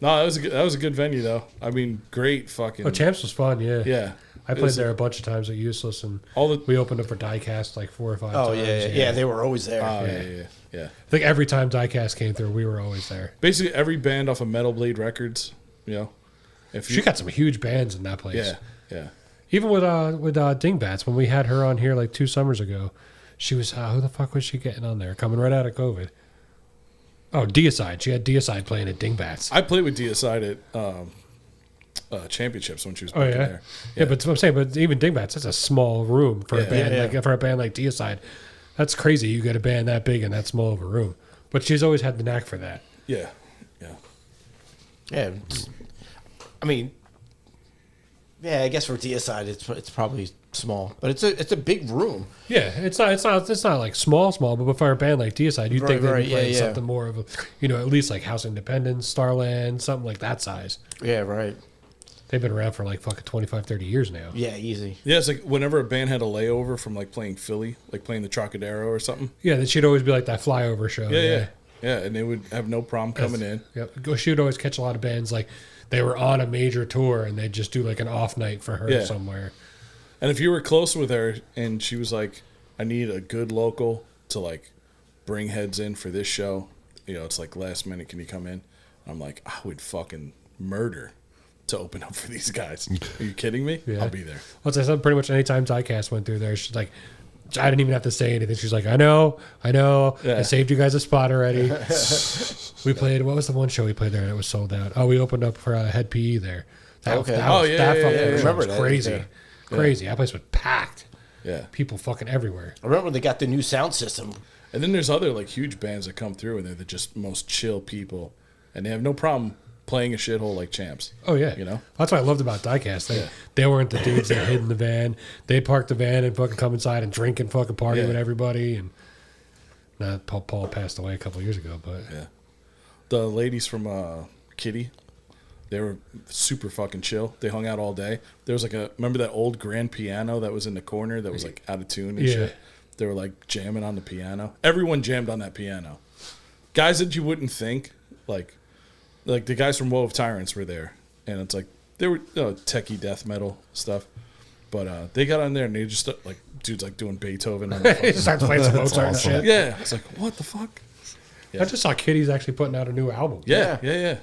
No, that was a good venue though. I mean, great fucking. Oh, Champs was fun, yeah. Yeah. I It played was there a bunch of times at Useless, and all the. we opened up for Diecast like 4 or 5 Oh times. yeah. They were always there. Yeah. I think every time Diecast came through, we were always there. Basically, every band off of Metal Blade Records, you know, if She got some huge bands in that place. yeah. Even with Dingbats, when we had her on here like 2 summers ago, she was who the fuck was she getting on there? Coming right out of COVID. Oh, Deicide. She had Deicide playing at Dingbats. I played with Deicide at championships when she was Oh back yeah? there. Yeah, but I'm saying, but even Dingbats, that's a small room for a Yeah. band. Yeah, yeah. Like for a band like Deicide, that's crazy. You get a band that big and that small of a room. But she's always had the knack for that. Yeah. Yeah. I mean, yeah. I guess for DSI, it's probably small, but it's a big room. Yeah, it's not like small, but for a band like Deicide, you'd think they'd Right, be yeah, playing yeah. something more of a, at least like House Independence, Starland, something like that size. Yeah. Right. They've been around for like fucking 25, 30 years now. Yeah. Easy. Yeah, it's like whenever a band had a layover from like playing Philly, like playing the Trocadero or something. Yeah, that she'd always be like that flyover show. Yeah, and they would have no problem coming in. Yep. She would always catch a lot of bands like they were on a major tour and they'd just do like an off night for her Yeah. somewhere. And if you were close with her and she was like, I need a good local to like bring heads in for this show, it's like last minute, can you come in? I'm like, I would fucking murder to open up for these guys. Are you kidding me? Yeah. I'll be there. Well, I said pretty much anytime Diecast went through there, she's like, I didn't even have to say anything. She's like, I know. Yeah. I saved you guys a spot already. We played, what was the one show we played there that was sold out? Oh, we opened up for Head PE there. That, Okay. that Oh, was, yeah, that yeah, fucking yeah, show remember was that. crazy. Yeah. Crazy. That place was packed. Yeah. People fucking everywhere. I remember when they got the new sound system. And then there's other like huge bands that come through and they're the just most chill people and they have no problem playing a shithole like Champs. Oh, yeah. You know? That's what I loved about Diecast. Yeah. They weren't the dudes that hid in the van. They'd park the van and fucking come inside and drink and fucking party Yeah. with everybody. And Paul passed away a couple of years ago, but Yeah. The ladies from Kitty, they were super fucking chill. They hung out all day. There was like remember that old grand piano that was in the corner that was like out of tune and Yeah. shit? They were like jamming on the piano. Everyone jammed on that piano. Guys that you wouldn't think, like the guys from Woe of Tyrants were there. And it's like, they were techie death metal stuff. But they got on there and they just like, dudes like doing Beethoven. On the he starts playing some Mozart and shit. yeah. It's like, what the fuck? I just saw Kitty's actually putting out a new album. Yeah.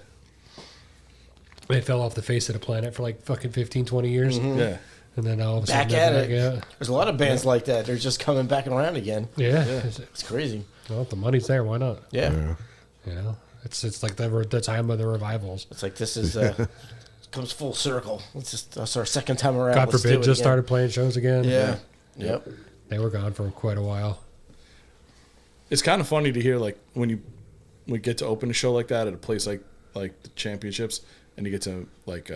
They fell off the face of the planet for like fucking 15, 20 years. Yeah. and then all of a Back sudden at they're it. back, yeah. There's a lot of bands like that. They're just coming back around again. Yeah. It's crazy. Well, if the money's there, why not? Yeah. Yeah. You know, it's like the time of the revivals. It's like this is comes full circle. That's our second time around. God Let's do forbid, it just again. started playing shows again. Yeah. Yep. They were gone for quite a while. It's kind of funny to hear like when we get to open a show like that at a place like the Championships, and you get to like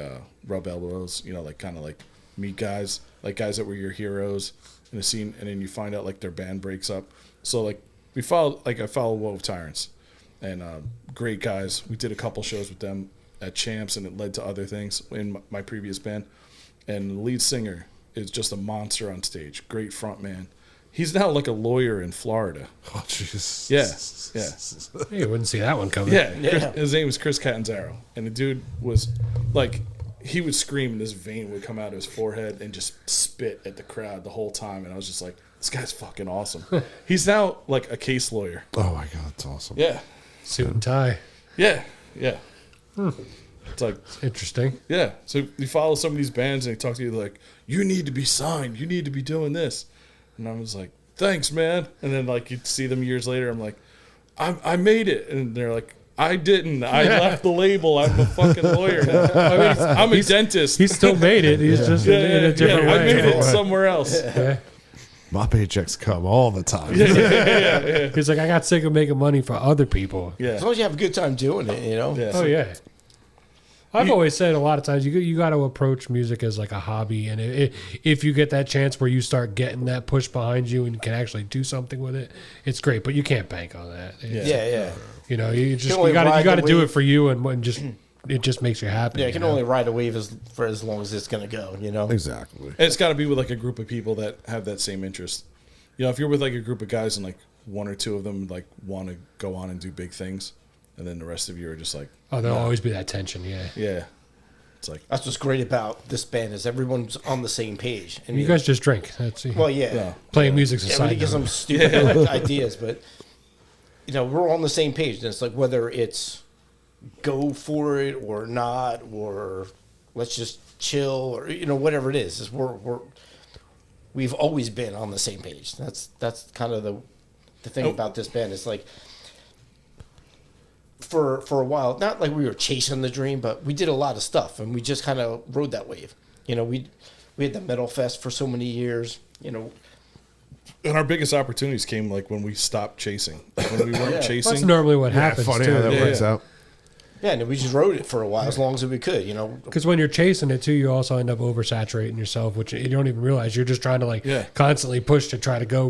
rub elbows, you know, like kind of like meet guys, like guys that were your heroes in the scene, and then you find out like their band breaks up. So like I follow Woe of Tyrants, and great guys. We did a couple shows with them at Champs, and it led to other things in my previous band. And the lead singer is just a monster on stage. Great front man. He's now like a lawyer in Florida. Oh, jeez. Yeah. You wouldn't see that one coming. Yeah, Yeah. his name was Chris Catanzaro, and the dude was like, he would scream, and this vein would come out of his forehead and just spit at the crowd the whole time, and I was just like, this guy's fucking awesome. He's now like a case lawyer. Oh my god, that's awesome. Yeah, Suit and tie. yeah. It's like, Interesting. yeah. So you follow some of these bands, and they talk to you like, you need to be signed, you need to be doing this, and I was like, thanks, man. And then like you'd see them years later, I'm like, I made it, and they're like, I didn't. I left the label. I'm a fucking lawyer now. I mean, I'm a dentist. He still made it. He's just in a different way. I made it somewhere else. Yeah. My paychecks come all the time. He's like, I got sick of making money for other people. Yeah. As long as you have a good time doing it, you know. Yeah. Oh yeah. I've always said a lot of times you got to approach music as like a hobby, and if you get that chance where you start getting that push behind you and you can actually do something with it, it's great. But you can't bank on that. Yeah. You know, you only got ride to the do wave. it for you, and just it just makes you happy. Yeah, you can know? only ride a wave for as long as it's gonna go. You know. Exactly. And it's got to be with like a group of people that have that same interest. You know, if you're with like a group of guys and like one or two of them like want to go on and do big things, and then the rest of you are just like, Oh, there'll always be that tension. Yeah. yeah. It's like, That's what's great about this band is everyone's on the same page. I mean, You guys just drink. That's well, yeah. Yeah. playing music's a Yeah, we side can get note. some stupid ideas, but you know we're on the same page. And it's like whether it's go for it or not, or let's just chill, or you know whatever it is we've always been on the same page. That's kind of the thing about this band. It's like for a while, not like we were chasing the dream, but we did a lot of stuff, and we just kind of rode that wave. You know, we had the Metal Fest for so many years. You know. and our biggest opportunities came like when we stopped chasing. Like when we weren't Yeah. chasing. That's normally what Yeah, happens funny too. how that Yeah, works yeah. out. Yeah, and we just rode it for a while, as long as we could, you know. Because when you're chasing it too, you also end up oversaturating yourself, which you don't even realize. You're just trying to like Yeah. constantly push to try to go,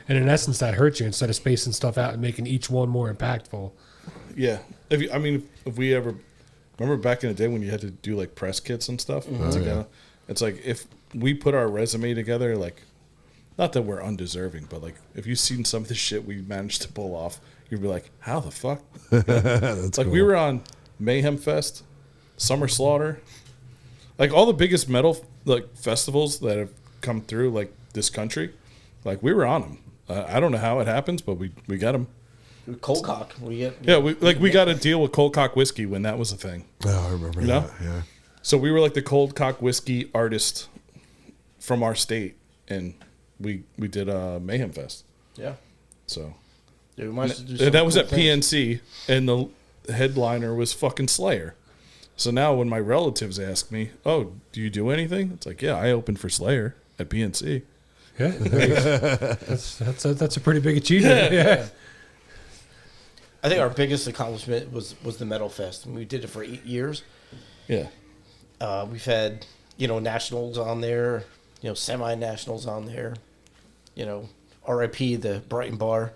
and in essence, that hurts you instead of spacing stuff out and making each one more impactful. Yeah. If we ever remember back in the day when you had to do like press kits and stuff together, it's like if we put our resume together, like, not that we're undeserving, but like if you've seen some of the shit we managed to pull off, you'd be like, how the fuck? That's Like cool. we were on Mayhem Fest, Summer Slaughter, like all the biggest metal like festivals that have come through like this country, like we were on them. I don't know how it happens, but we got them. Cold cock. We get Yeah, we got a deal with Cold Cock Whiskey when that was a thing. Oh, I remember know? that. Yeah. So we were like the Cold Cock Whiskey artist from our state, and we did a Mayhem Fest. yeah. So Yeah, we might have to do and some that was cool at things. PNC, and the headliner was fucking Slayer. So now when my relatives ask me, "Oh, do you do anything?" It's like, "Yeah, I opened for Slayer at PNC." Yeah, that's a pretty big achievement. Yeah. I think our biggest accomplishment was the Metal Fest. We did it for 8 years. Yeah, We've had, you know, nationals on there, you know, semi-nationals on there. You know, R.I.P. the Brighton Bar,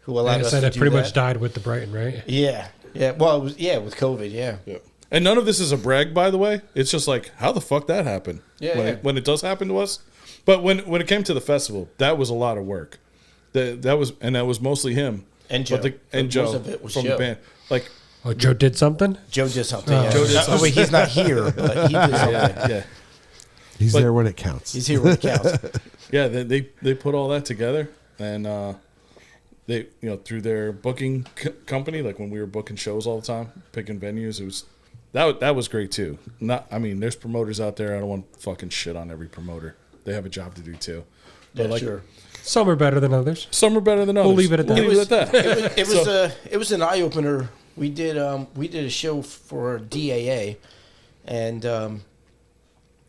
who allowed Like I us said, to it do pretty that. much died with the Brighton, right? Yeah, yeah. Well, it was with COVID. Yeah, yeah. And none of this is a brag, by the way. It's just like, how the fuck that happened? Yeah, when, yeah. when it does happen to us. But when it came to the festival, that was a lot of work. That was mostly him And Joe. and Most Joe of it was from Joe. the band. Like, Oh, Joe did something. Joe did something. Oh. Yeah. Joe did Oh, wait, he's not here, but he did something. yeah. He's But- there when it counts. He's here when it counts. Yeah, they put all that together, and they, you know, through their booking company, like when we were booking shows all the time, picking venues, it was that was great too. I mean, there's promoters out there. I don't want fucking shit on every promoter. They have a job to do too. But Yeah, sure. Some are better than others. Some are better than others. We'll leave it at that. Leave it at that. It was an eye opener. We did a show for DAA, and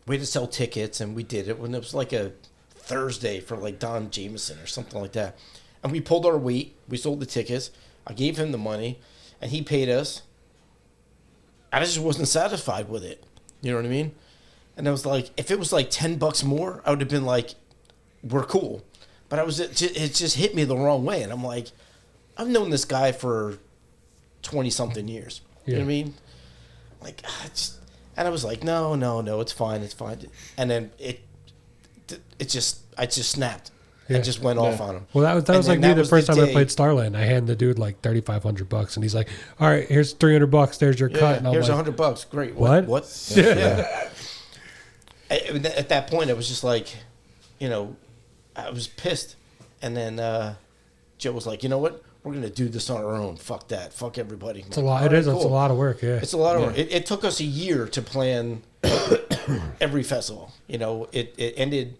we had to sell tickets, and we did it when it was like a Thursday for like Don Jameson or something like that. And we pulled our weight. We sold the tickets. I gave him the money, and he paid us. I just wasn't satisfied with it. You know what I mean? And I was like, if it was like $10 more, I would have been like, we're cool. But it just hit me the wrong way. And I'm like, I've known this guy for 20 something years. You know what I mean? Like, and I was like, no, it's fine. And then I just snapped. Yeah. I just went off on him. Well, that was like me the first time I played Starland. I handed the dude like $3,500, and he's like, "All right, here's $300. There's your cut." And I'm here's like, $100. Great. What? What? Yeah. At that point, I was just like, I was pissed. And then Joe was like, you know what? We're gonna do this on our own. Fuck that. Fuck everybody. It's a lot. It is. Cool. It's a lot of work. Yeah. It's a lot of work. It took us a year to plan every festival. It ended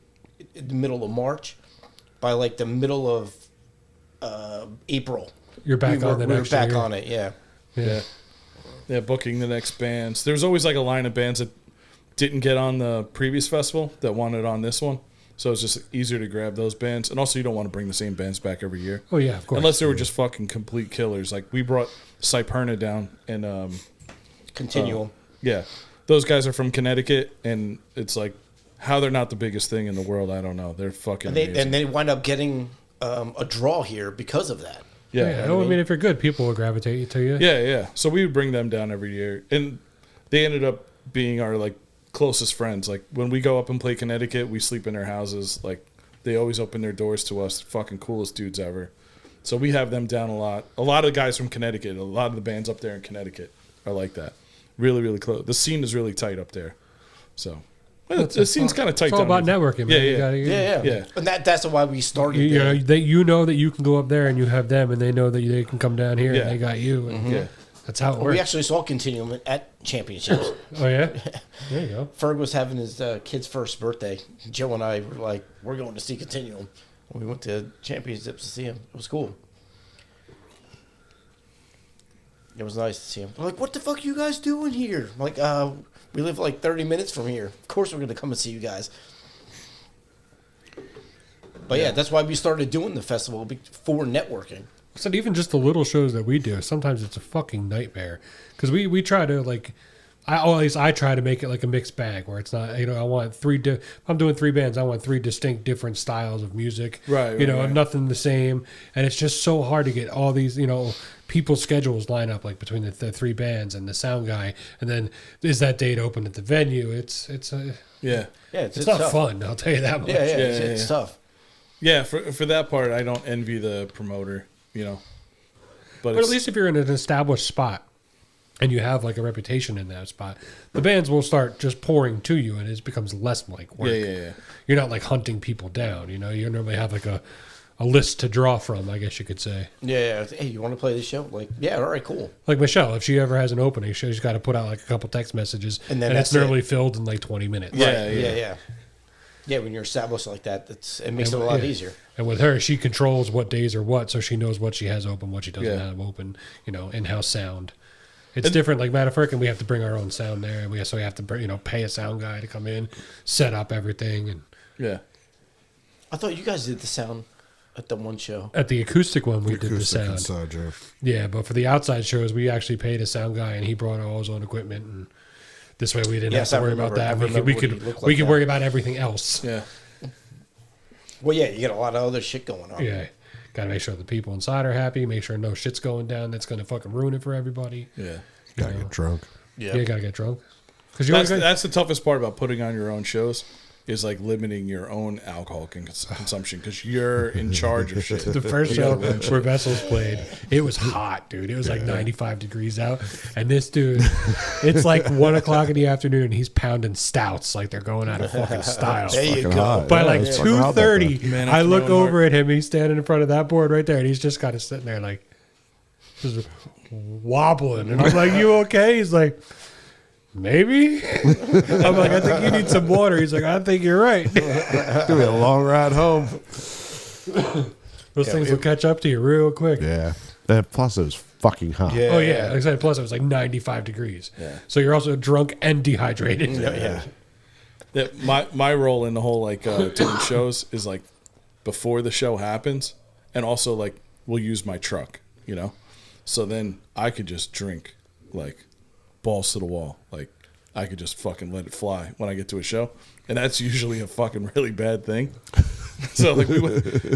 in the middle of March. By like the middle of April, you're back on the next year. We're back on it. Yeah. Booking the next bands. There's always like a line of bands that didn't get on the previous festival that wanted on this one. So it's just easier to grab those bands. And also, you don't want to bring the same bands back every year. Oh, yeah, of course. Unless they were just fucking complete killers. Like, we brought Cyperna down and... Continuum. Yeah. Those guys are from Connecticut, and it's like, how they're not the biggest thing in the world, I don't know. They're fucking amazing. And they wind up getting a draw here because of that. Yeah. I mean, if you're good, people will gravitate to you. Yeah. So we would bring them down every year. And they ended up being our, like, closest friends. Like, when we go up and play Connecticut, we sleep in their houses. Like, they always open their doors to us. Fucking coolest dudes ever. So we have them down a lot. A lot of the guys from Connecticut, a lot of the bands up there in Connecticut are like that. Really, really close. The scene is really tight up there. So... Well, the scene's kind of tight. It's all about networking, man. Yeah. And that's why we started. You know that you can go up there and you have them, and they know that they can come down here and they got you. And that's how it works. We actually saw Continuum at championships. Oh yeah, there you go. Ferg was having his kid's first birthday. Joe and I were like, "We're going to see Continuum." We went to championships to see him. It was cool. It was nice to see him. We're like, "What the fuck are you guys doing here?" I'm like, we live like 30 minutes from here. Of course we're going to come and see you guys. But yeah, that's why we started doing the festival for networking. So even just the little shows that we do, sometimes it's a fucking nightmare. Because we try to like, I try to make it like a mixed bag where it's not, I want if I'm doing 3 bands, I want 3 distinct different styles of music. Right. Nothing the same. And it's just so hard to get all these, people's schedules line up like between the 3 bands and the sound guy, and then is that date open at the venue? It's it's not tough. fun. I'll tell you that much. It's tough. Yeah, for that part, I don't envy the promoter. But at least if you're in an established spot and you have like a reputation in that spot, the bands will start just pouring to you, and it becomes less like work. Yeah. You're not like hunting people down. You normally have like a list to draw from, I guess you could say. Yeah. Hey, you want to play this show? Like, yeah, all right, cool. Like Michelle, if she ever has an opening, she's got to put out like a couple text messages, and it's normally filled in like 20 minutes. Yeah. Yeah, when you're established like that, it makes it a lot easier. And with her, she controls what days are what, so she knows what she has open, what she doesn't have open. In-house sound. It's different. Like Matafurkin, we have to bring our own sound there, and we have to pay a sound guy to come in, set up everything, and I thought you guys did the sound at the one show. At the acoustic one, we did the sound. Inside, yeah, but for the outside shows, we actually paid a sound guy, and he brought all his own equipment, and this way we didn't have to worry about that. We could worry about everything else. Yeah. Well, yeah, you get a lot of other shit going on. Yeah. Got to make sure the people inside are happy, make sure no shit's going down that's going to fucking ruin it for everybody. Yeah. Gotta get drunk. Yeah, you got to get drunk. That's the toughest part about putting on your own shows. Is like limiting your own alcohol consumption because you're in charge of shit. The first show where Vessels played, it was hot, dude. It was like 95 degrees out. And this dude, it's like 1 o'clock in the afternoon, and he's pounding stouts like they're going out of fucking style. There you go. Hot. By like 2:30, I look over hard. at him. He's standing in front of that board right there, and he's just kind of sitting there like just wobbling. And I'm like, "You okay?" He's like, maybe. I'm like, I think you need some water. He's like, I think you're right. It's gonna be a long ride home. Those things will catch up to you real quick. Yeah. And plus, it was fucking hot. Yeah. Oh yeah, like I said, plus it was like 95 degrees. Yeah. So you're also drunk and dehydrated. Yeah. My role in the whole like doing shows is like before the show happens, and also like we'll use my truck, you know, so then I could just drink like balls to the wall, like I could just fucking let it fly when I get to a show, and that's usually a fucking really bad thing. So like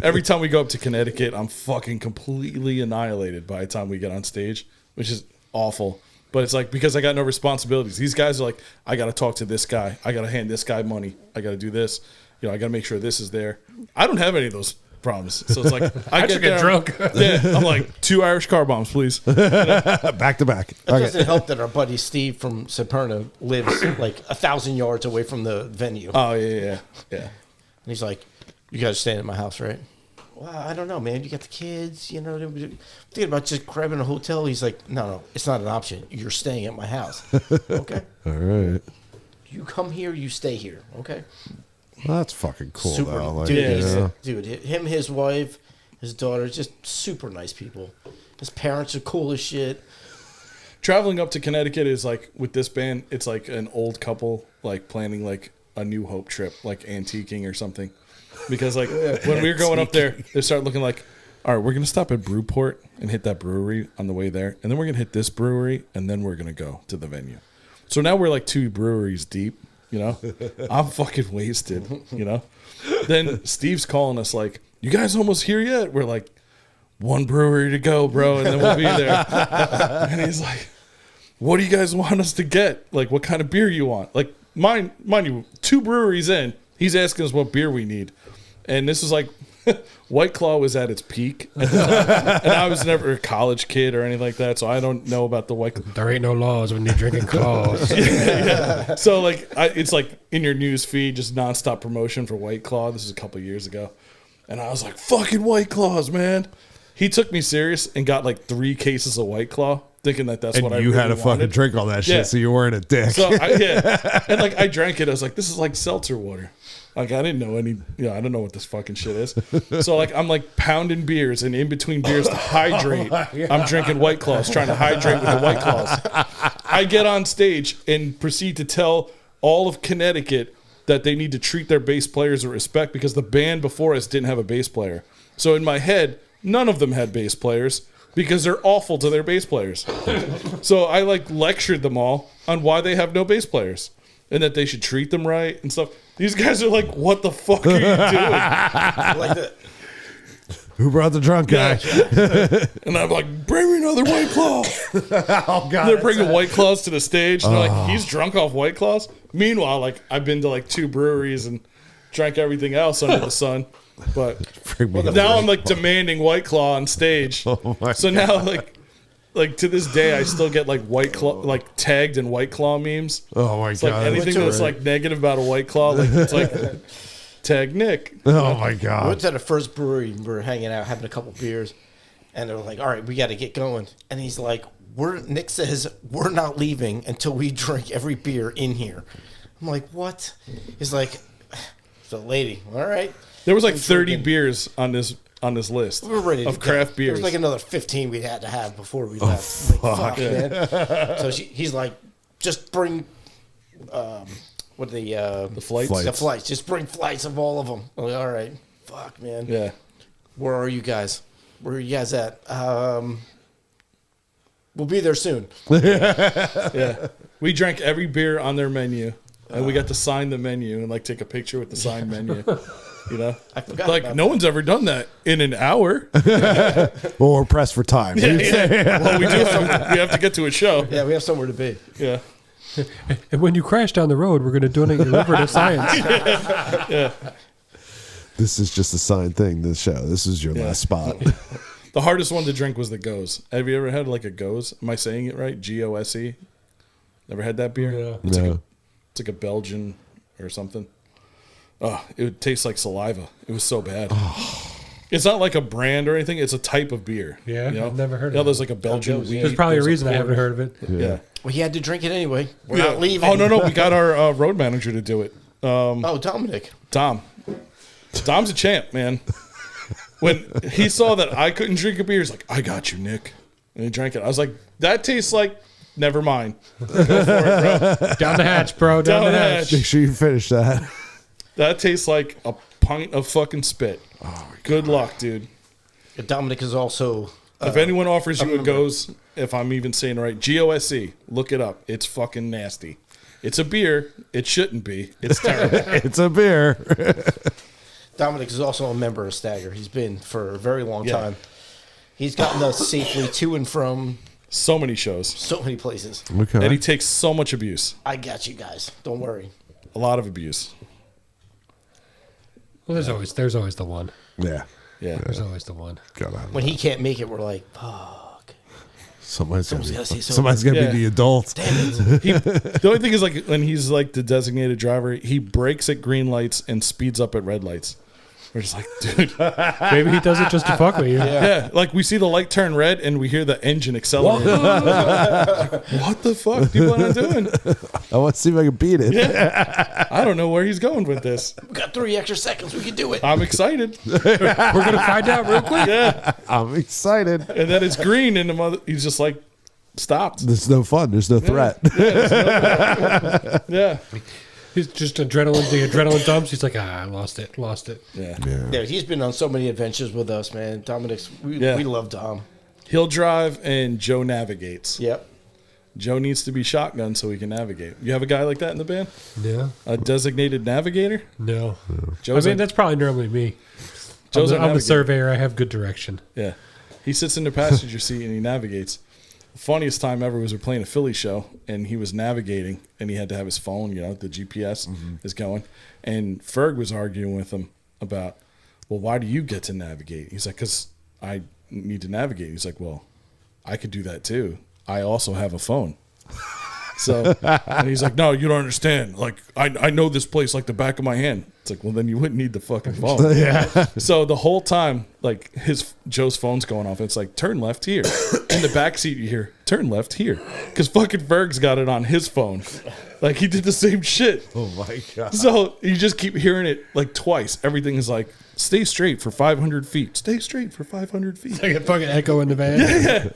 every time we go up to Connecticut, I'm fucking completely annihilated by the time we get on stage, which is awful. But it's like, because I got no responsibilities. These guys are like, I got to talk to this guy. I got to hand this guy money. I got to do this. You know, I got to make sure this is there. I don't have any of those problems. So it's like, I get there, drunk. Yeah, I'm like, 2 Irish car bombs, please. Back to back. It doesn't help that our buddy Steve from Saperna lives like 1,000 yards away from the venue. Oh, yeah. And he's like, you guys staying at my house, right? Well, I don't know, man. You got the kids, you know. Thinking about just grabbing a hotel. He's like, no, it's not an option. You're staying at my house. Okay. All right. You come here, you stay here. Okay. Well, that's fucking cool, Super, though. Like, dude. you know. Dude, him, his wife, his daughter, just super nice people. His parents are cool as shit. Traveling up to Connecticut is like, with this band, it's like an old couple like planning like a New Hope trip, like antiquing or something. Because like when we were going up there, they started looking like, all right, we're gonna stop at Brewport and hit that brewery on the way there, and then we're gonna hit this brewery, and then we're gonna go to the venue. So now we're like 2 breweries deep, you know. I'm fucking wasted, you know. Then Steve's calling us like, you guys almost here yet? We're like, 1 brewery to go, bro, and then we'll be there. And he's like, what do you guys want us to get? Like, what kind of beer you want? Like, mind you, 2 breweries in, he's asking us what beer we need. And this is like, White Claw was at its peak. And I was never a college kid or anything like that, so I don't know about the White Claw. There ain't no laws when you're drinking claws. Yeah. So, like, it's like in your news feed, just nonstop promotion for White Claw. This is a couple years ago. And I was like, fucking White Claws, man. He took me serious and got like 3 cases of White Claw, thinking that that's And what I you really had to wanted. fucking drink all that shit, Yeah. so you weren't a dick. So and like I drank it. I was like, this is like seltzer water. Like I didn't know any. I don't know what this fucking shit is. So like I'm like pounding beers, and in between beers to hydrate, I'm drinking White Claws, trying to hydrate with the White Claws. I get on stage and proceed to tell all of Connecticut that they need to treat their bass players with respect because the band before us didn't have a bass player. So in my head, none of them had bass players because they're awful to their bass players. So I like lectured them all on why they have no bass players and that they should treat them right and stuff. These guys are like, what the fuck are you doing? Like that. Who brought the drunk guy? And I'm like, bring me another White Claw. Oh, God. They're bringing White Claws to the stage. And they're like, he's drunk off White Claws. Meanwhile, like I've been to like 2 breweries and drank everything else under the sun. But now I'm like demanding White Claw on stage. Oh my so now like to this day I still get like White Claw like tagged in White Claw memes. Oh, my It's God. like anything that's like negative about a White Claw, like it's like tag Nick. Oh, my We God. went to the first brewery. We were hanging out, having a couple beers, and they were like, "All right, we got to get going." And he's like, Nick says we're not leaving until we drink every beer in here." I'm like, "What?" He's like, "The lady, all right." There was like We 30 freaking- bears on this list We were ready of to craft go. beers. There was like another 15 we had to have before we left. I'm like, fuck, man. So he's like, "Just bring, what are the flights. Flights. the flights? Just bring flights of all of them." I'm like, "All right, fuck, man. Yeah. Where are you guys? Where are you guys at? We'll be there soon." Yeah. We drank every beer on their menu and we got to sign the menu and like take a picture with the signed menu. You know? I forgot Like about no one's ever done that in an hour. Well, we're pressed for time. Well, we do we have to get to a show. Yeah, we have somewhere to be. Yeah. And when you crash down the road, we're going to donate your liver to science. This is just a signed thing, this show. This is your Yeah. last spot. The hardest one to drink was the Goes. Have you ever had like a Goes? Am I saying it right? Gose? Never had that beer? Yeah. It's No. like a Belgian or something. Oh, it would taste like saliva. It was so bad. It's not like a brand or anything. It's a type of beer. Yeah, you know? I've never heard of Yeah, it. there's like a Belgian Goes, wheat. yeah. There's probably a there's reason I haven't porter. heard of it. Yeah. Well, he had to drink it anyway. We're not leaving. Oh, no. We got our road manager to do it. Dominic. Dom's a champ, man. When he saw that I couldn't drink a beer, he's like, I got you, Nick. And he drank it. I was like, that tastes like, never mind. Go for it, bro. Down the hatch, bro. Down the hatch. Make sure you finish that. That tastes like a pint of fucking spit. Oh, good luck, dude. Dominic is also... If anyone offers you a goes, if I'm even saying it right, GOSE, look it up. It's fucking nasty. It's a beer. It shouldn't be. It's terrible. It's a beer. Dominic is also a member of Stagger. He's been for a very long time. He's gotten us safely to and from So many shows. so many places. Okay. And he takes so much abuse. I got you guys. Don't worry. A lot of abuse. Well, there's always the one. Yeah. Yeah. There's always the one. Gotta have When that. he can't make it, we're like, fuck. Somebody's Someone's gonna gotta say something. somebody's gonna Yeah. be the adult. Damn it. The only thing is, like, when he's like the designated driver, he brakes at green lights and speeds up at red lights. We're just like, dude. Maybe he does it just to fuck with you. Yeah. Like, we see the light turn red and we hear the engine accelerate. What the fuck do you want to doing? I want to see if I can beat it. I don't know where he's going with this. We got 3 extra seconds. We can do it. I'm excited. We're gonna find out real quick. Yeah. I'm excited. And then it's green and the mother, he's just like, stopped. There's no fun. There's no threat. Yeah. He's just adrenaline. The adrenaline dumps. He's like, I lost it. Yeah. Yeah, he's been on so many adventures with us, man. Dominic's, we love Dom. He'll drive and Joe navigates. Yep. Joe needs to be shotgun so he can navigate. You have a guy like that in the band? Yeah. A designated navigator? No. Joe's I mean, that's probably normally me. Joe's I'm a navigator. surveyor. I have good direction. Yeah. He sits in the passenger seat and he navigates. The funniest time ever was we were playing a Philly show and he was navigating and he had to have his phone, the GPS is going. And Ferg was arguing with him about, well, why do you get to navigate? He's like, because I need to navigate. He's like, well, I could do that too. I also have a phone. So, and he's like, no, you don't understand. Like, I know this place like the back of my hand. It's like, well, then you wouldn't need the fucking phone. Yeah. So the whole time, like, Joe's phone's going off. It's like, turn left here. In the back seat, you hear, turn left here. Because fucking Berg's got it on his phone. Like, he did the same shit. Oh my god. So you just keep hearing it like twice. Everything is like, stay straight for 500 feet. Stay straight for 500 feet. Like a fucking echo in the van.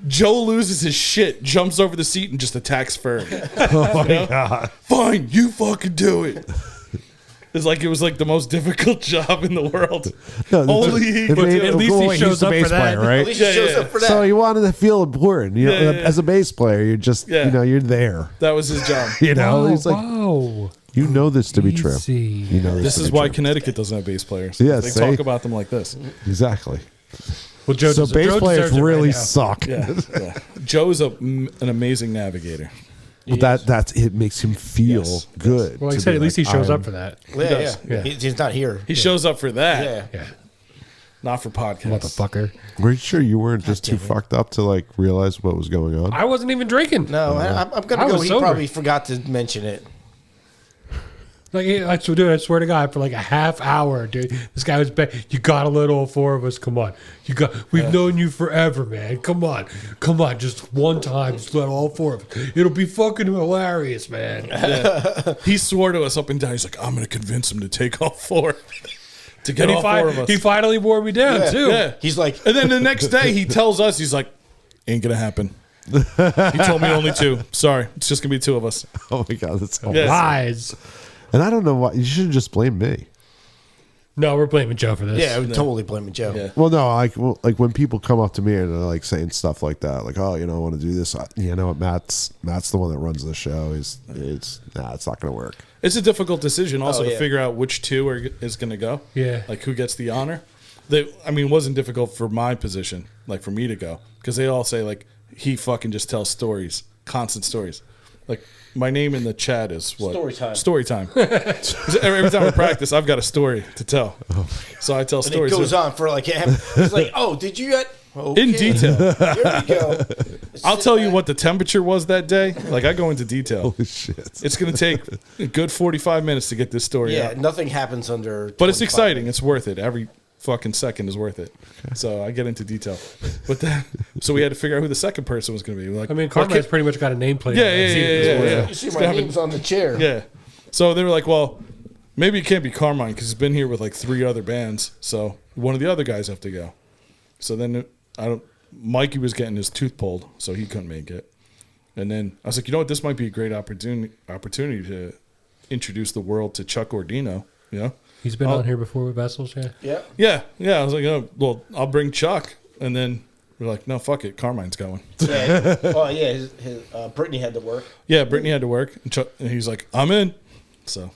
Joe loses his shit, jumps over the seat, and just attacks Ferg. Oh my god. Fine, you fucking do it. It's like it was like the most difficult job in the world. No, Only he but could do at it. least he shows up for that. At right? least he shows up for that. So he wanted to feel important. You know, Yeah, yeah. as a bass player, you're just you're there. That was his job. You know, he's like, wow. you know this to be true. Easy. You know This to is be why true. Connecticut doesn't have bass players. Yeah, They see? talk about them like this. Exactly. Well, Joe So bass Joe players deserves it really right now. suck. Yeah, yeah. Joe's an amazing navigator. But that's it makes him feel Yes. good. Well, like I to said, be at least he like, shows I'm- up for that. Yeah. Yeah. He's not here. He shows up for that, Yeah. Yeah. not for podcasts. Motherfucker. Were you sure you weren't just too damn it. fucked up to like realize what was going on? I wasn't even drinking. No, I'm I going to go. was He sober. probably forgot to mention it. Dude, I swear to God, for like a half hour, dude, this guy was you gotta let all 4 of us. Come on, we've known you forever, man. Come on, just one time, just let all 4 of us. It'll be fucking hilarious, man. He swore to us up and down. He's like, I'm going to convince him to take all 4. To get And all 4 of us. he finally wore me down Yeah. too. Yeah. He's like, And then the next day he tells us, he's like, ain't going to happen. He told me only 2. Sorry. It's just going to be 2 of us. Oh my god, that's Yeah. Lies. And I don't know why you should have just blamed me. No, we're blaming Joe for this. yeah, I'm totally blaming Joe. Yeah. Well, no, like when people come up to me and they're like saying stuff like that, like, oh, I want to do this. You know what, Matt's the one that runs the show. It's not going to work. It's a difficult decision also Oh, to yeah. figure out which 2 is going to go. Yeah. Like who gets the honor. It wasn't difficult for my position, like for me to go. Because they all say like, he fucking just tells stories, constant stories. Like my name in the chat is what? Story time. Story time. Every time we practice, I've got a story to tell. So I tell And stories. it goes on for like, he's like, oh, did you get? Okay. In detail. Here we go. I'll tell you what the temperature was that day. Like I go into detail. Holy shit. It's going to take a good 45 minutes to get this story Yeah, out. nothing happens under. But it's 25 exciting. minutes. It's worth it. fucking second is worth it. So I get into detail. But then, so we had to figure out who the second person was going to be. We're like, I mean, Carmine's pretty much got a nameplate. Yeah. You see my name's on the chair. Yeah. So they were like, well, maybe it can't be Carmine because he's been here with like 3 other bands. So one of the other guys have to go. So then Mikey was getting his tooth pulled, so he couldn't make it. And then I was like, you know what? This might be a great opportunity to introduce the world to Chuck Ordino. You know, He's been on here before with Vessels, yeah. Yeah. I was like, oh, well, I'll bring Chuck, and then we're like, no, fuck it, Carmine's going. Yeah. Oh yeah. His Brittany had to work. Yeah, Brittany had to work, and Chuck, and he's like, I'm in. So.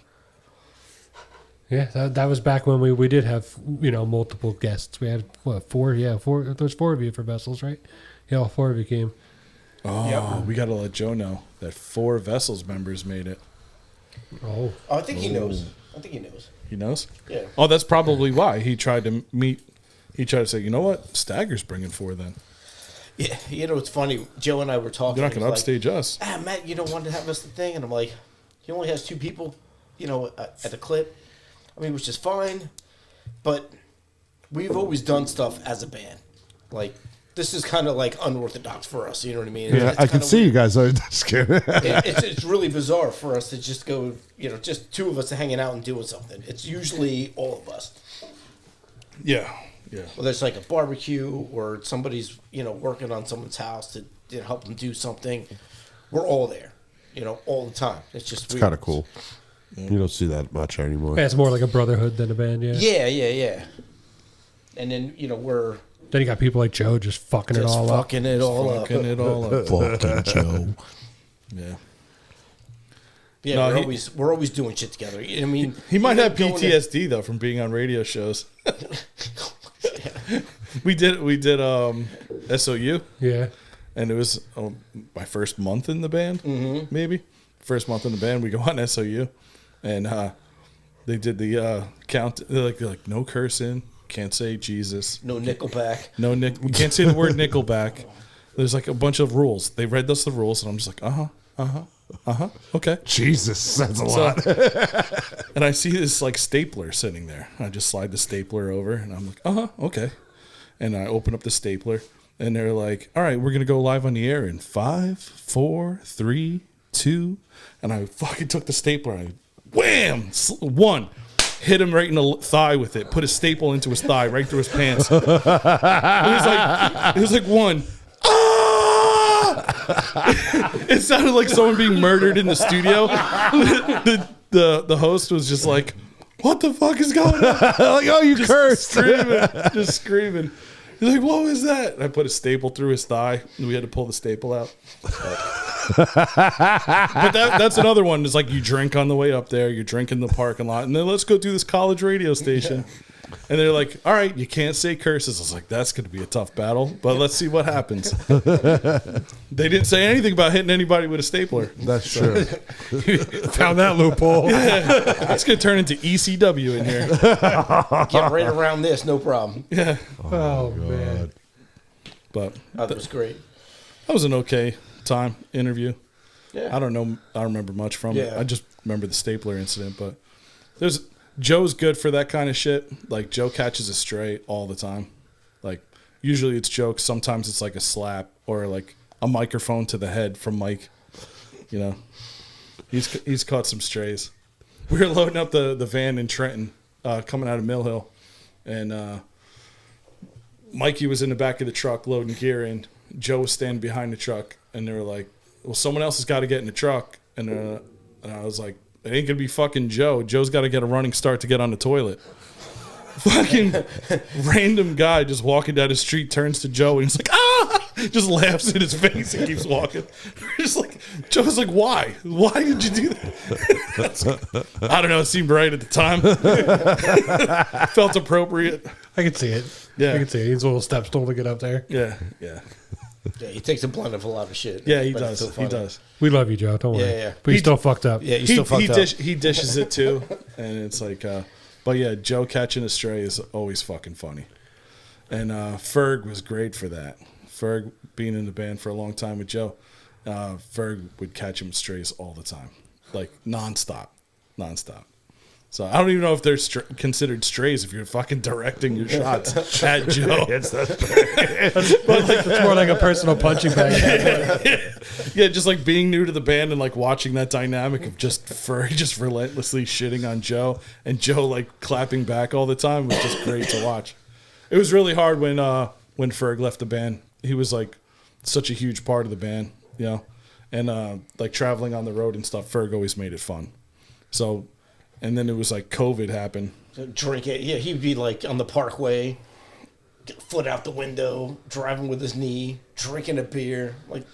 Yeah, that was back when we did have multiple guests. We had 4? Yeah, 4. There's 4 of you for Vessels, right? Yeah, all 4 of you came. Oh, we got to let Joe know that 4 Vessels members made it. Oh, I think he knows. He knows? Yeah. Oh, that's probably why he tried to meet. He tried to say, you know what? Stagger's bringing 4 then. Yeah. It's funny. Joe and I were talking. You're not going to upstage us. Matt, you don't want to have us the thing, and I'm like, he only has 2 people, at the clip. I mean, which is fine, but we've always done stuff as a band. Like, this is kind of like unorthodox for us. You know what I mean? Yeah, I can see you guys. I'm just kidding. It's really bizarre for us to just go, just 2 of us hanging out and doing something. It's usually all of us. Yeah. Whether it's like a barbecue or somebody's, working on someone's house to help them do something, we're all there, all the time. It's kind of cool. You don't see that much anymore. yeah, it's more like a brotherhood than a band, yeah. Yeah. And then, we're Then you got people like Joe just fucking it all up. fucking it all up. Fucking it all up. Fucking Joe. Yeah. Yeah, No, we're always doing shit together. I mean, He might have going to- PTSD though from being on radio shows. we did SOU, Yeah. and it was my first month in the band, maybe first month in the band. We go on SOU, and they did the count. They're like no cursing, can't say Jesus, No Nickelback. no Nick. We can't say the word Nickelback. There's like a bunch of rules. They read us the rules, and I'm just like, okay. Jesus, that's a lot. And I see this like stapler sitting there. I just slide the stapler over, and I'm like, okay. And I open up the stapler, and they're like, all right, we're gonna go live on the air in 5, 4, 3, 2, and I fucking took the stapler. And I wham, 1, hit him right in the thigh with it. Put a staple into his thigh, right through his pants. It was like 1. It sounded like someone being murdered in the studio. The host was just like, what the fuck is going on? Like, oh, you cursed. Just screaming. He's like, what was that? And I put a staple through his thigh, and we had to pull the staple out. But that's another one. It's like you drink on the way up there, you drink in the parking lot, and then let's go do this college radio station. Yeah. And they're like, all right, you can't say curses. I was like, that's going to be a tough battle, but let's see what happens. They didn't say anything about hitting anybody with a stapler. That's true. Found that loophole. Yeah. It's going to turn into ECW in here. Get right around this, no problem. Yeah. Oh man. But That was great. that was an okay time interview. Yeah. I don't remember much from it. Yeah. I just remember the stapler incident, but Joe's good for that kind of shit. Like, Joe catches a stray all the time. Like, usually it's jokes. Sometimes it's like a slap or like a microphone to the head from Mike. You know, he's caught some strays. We were loading up the van in Trenton, coming out of Mill Hill, and Mikey was in the back of the truck loading gear in. Joe was standing behind the truck, and they were like, well, someone else has got to get in the truck. And I was like, it ain't gonna be fucking Joe. Joe's got to get a running start to get on the toilet. Fucking random guy just walking down the street turns to Joe and he's like, just laughs in his face and keeps walking. Just like, Joe's like, why? Why did you do that? I don't know. It seemed right at the time. Felt appropriate. I can see it. Yeah. I can see it. He's a little step stool to get up there. Yeah. Yeah, he takes a blunt of a lot of shit. Yeah, he But it's does. still He funny. does. We love you, Joe. Don't worry. Yeah. But you still fucked up. Yeah, you still fucked up. He dishes it too, and it's like, but yeah, Joe catching a stray is always fucking funny, and Ferg was great for that. Ferg being in the band for a long time with Joe, Ferg would catch him strays all the time, like nonstop, So I don't even know if they're considered strays if you're fucking directing your shots at Joe. It's more like a personal punching bag. Yeah, just like being new to the band and like watching that dynamic of just Ferg just relentlessly shitting on Joe and Joe like clapping back all the time was just great to watch. It was really hard when Ferg left the band. He was like such a huge part of the band, you know, and like traveling on the road and stuff. Ferg always made it fun. So. And then it was like COVID happened. Drink it. Yeah, he'd be like on the parkway, get a foot out the window, driving with his knee, drinking a beer. Like,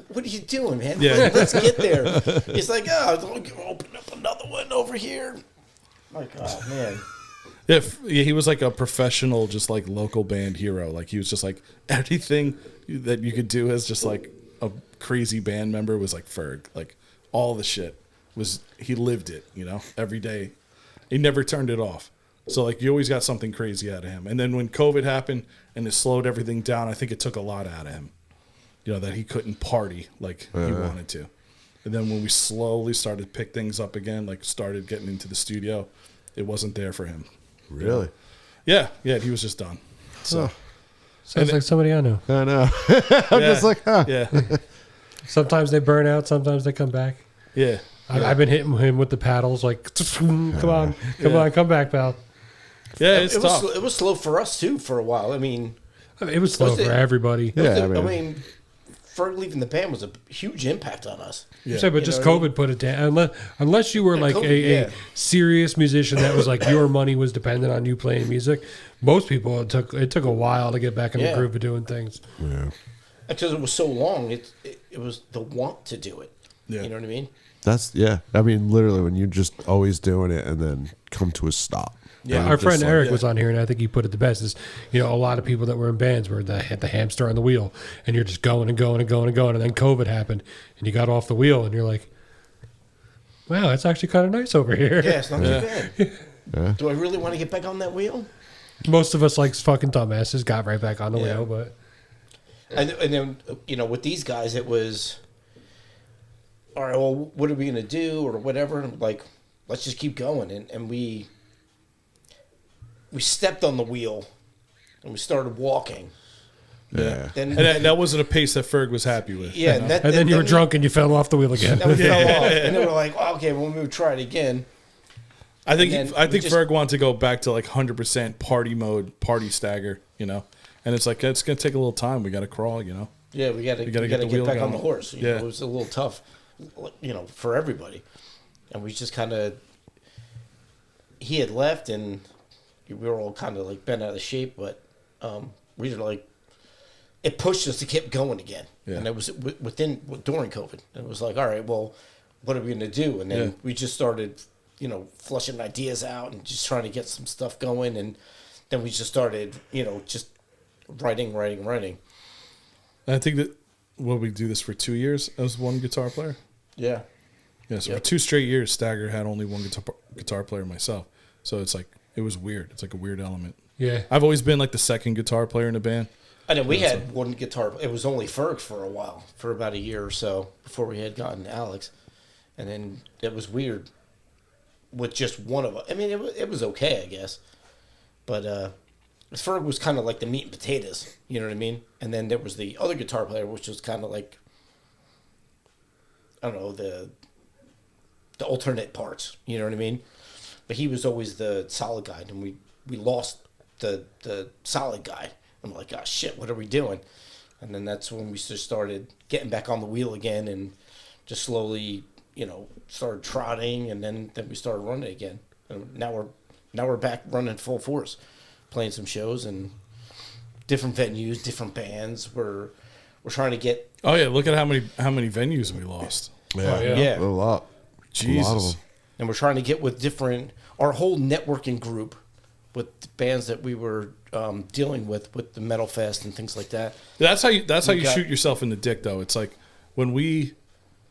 what are you doing, man? Yeah. Let's get there. He's like, oh, open up another one over here. Like, oh, man. Yeah, he was like a professional, just like local band hero. Like he was just like anything that you could do as just like a crazy band member was like Ferg. Like all the shit. He lived it, you know, every day. He never turned it off. So like you always got something crazy out of him. And then when COVID happened and it slowed everything down, I think it took a lot out of him. You know, that he couldn't party like he wanted to. And then when we slowly started to pick things up again, like started getting into the studio, it wasn't there for him. Really? Yeah, he was just done. So Sounds like somebody I know. I know. I'm just like, huh. Yeah. Sometimes they burn out, sometimes they come back. Yeah. I've been hitting him with the paddles, like, come on, come back, pal. Yeah, it's tough. It was slow for us, too, for a while. I mean, It was slow for everybody. Yeah, I mean, Ferg leaving the band was a huge impact on us. Yeah. So, but just COVID put it down. Unless you were like COVID, a serious musician that was like your money was dependent on you playing music, most people it took a while to get back in the groove of doing things. Yeah. Because it was so long, it was the want to do it. Yeah. You know what I mean? I mean, literally, when you're just always doing it and then come to a stop. Yeah. And Our you're friend just like, Eric was on here, and I think he put it the best. Is a lot of people that were in bands were the hamster on the wheel, and you're just going and going and going and going, and then COVID happened, and you got off the wheel, and you're like, "Wow, it's actually kind of nice over here." Yeah, it's not too bad. Yeah. Do I really want to get back on that wheel? Most of us, like fucking dumbasses, got right back on the wheel, but And then, with these guys, it was, all right, well, what are we going to do or whatever? Like, let's just keep going. And we stepped on the wheel and we started walking. Yeah. Then, And that wasn't a pace that Ferg was happy with. yeah, and then you were drunk and you fell off the wheel again. Then we fell off. And then we're like, well, okay, well, we'll try it again. I think And then we just- Ferg wanted to go back to like 100% party mode, party stagger, you know. And it's like it's gonna take a little time. We got to crawl, you know. Yeah, we got to gotta get get the wheel back on going. the horse. You Yeah. know, it was a little tough, for everybody. And we just kind of, he had left and we were all kind of like bent out of shape, but we were like, it pushed us to keep going again. Yeah. And it was during COVID. And it was like, all right, well, what are we going to do? And then we just started, flushing ideas out and just trying to get some stuff going. And then we just started, just writing. I think that we do this for 2 years as one guitar player. Yeah. Yeah, so Yep. for 2 straight years, Stagger had only one guitar player myself. So it's like it was weird. It's like a weird element. Yeah. I've always been like the second guitar player in the band. And then we had one guitar. It was only Ferg for a while, for about a year or so, before we had gotten Alex. And then it was weird with just one of us. I mean, it was okay, I guess. But Ferg was kind of like the meat and potatoes, you know what I mean? And then there was the other guitar player, which was kind of like, I don't know, the alternate parts, you know what I mean? But he was always the solid guy, and we lost the solid guy. I'm like, oh, shit, what are we doing? And then that's when we just started getting back on the wheel again and just slowly, started trotting, and then we started running again. And now we're back running full force, playing some shows and different venues, different bands. We're trying to get. Oh yeah, look at how many venues we lost. Yeah. A lot. Jesus. A lot of them. And we're trying to get with our whole networking group with the bands that we were dealing with the Metal Fest and things like that. That's how you shoot yourself in the dick, though. It's like when we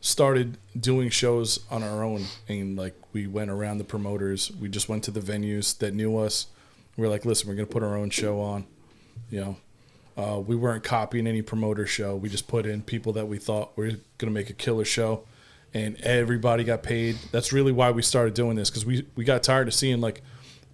started doing shows on our own, and like we went around the promoters, we just went to the venues that knew us. We were like, listen, we're gonna put our own show on. We weren't copying any promoter show. We just put in people that we thought were gonna make a killer show, and everybody got paid. That's really why we started doing this, because we got tired of seeing like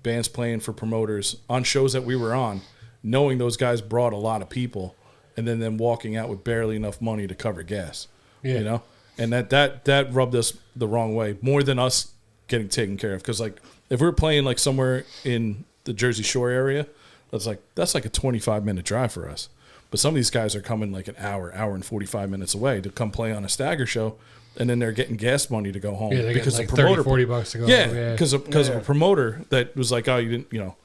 bands playing for promoters on shows that we were on, knowing those guys brought a lot of people, and then them walking out with barely enough money to cover gas. Yeah. You know, and that rubbed us the wrong way more than us getting taken care of. Because like if we're playing like somewhere in the Jersey Shore area, that's like a 25-minute drive for us. But some of these guys are coming like an hour and 45 minutes away to come play on a Stagger show, and then they're getting gas money to go home. Yeah, they because get like the promoter, 30, $40 to go. yeah, because of a promoter that was like, oh, you didn't, you know.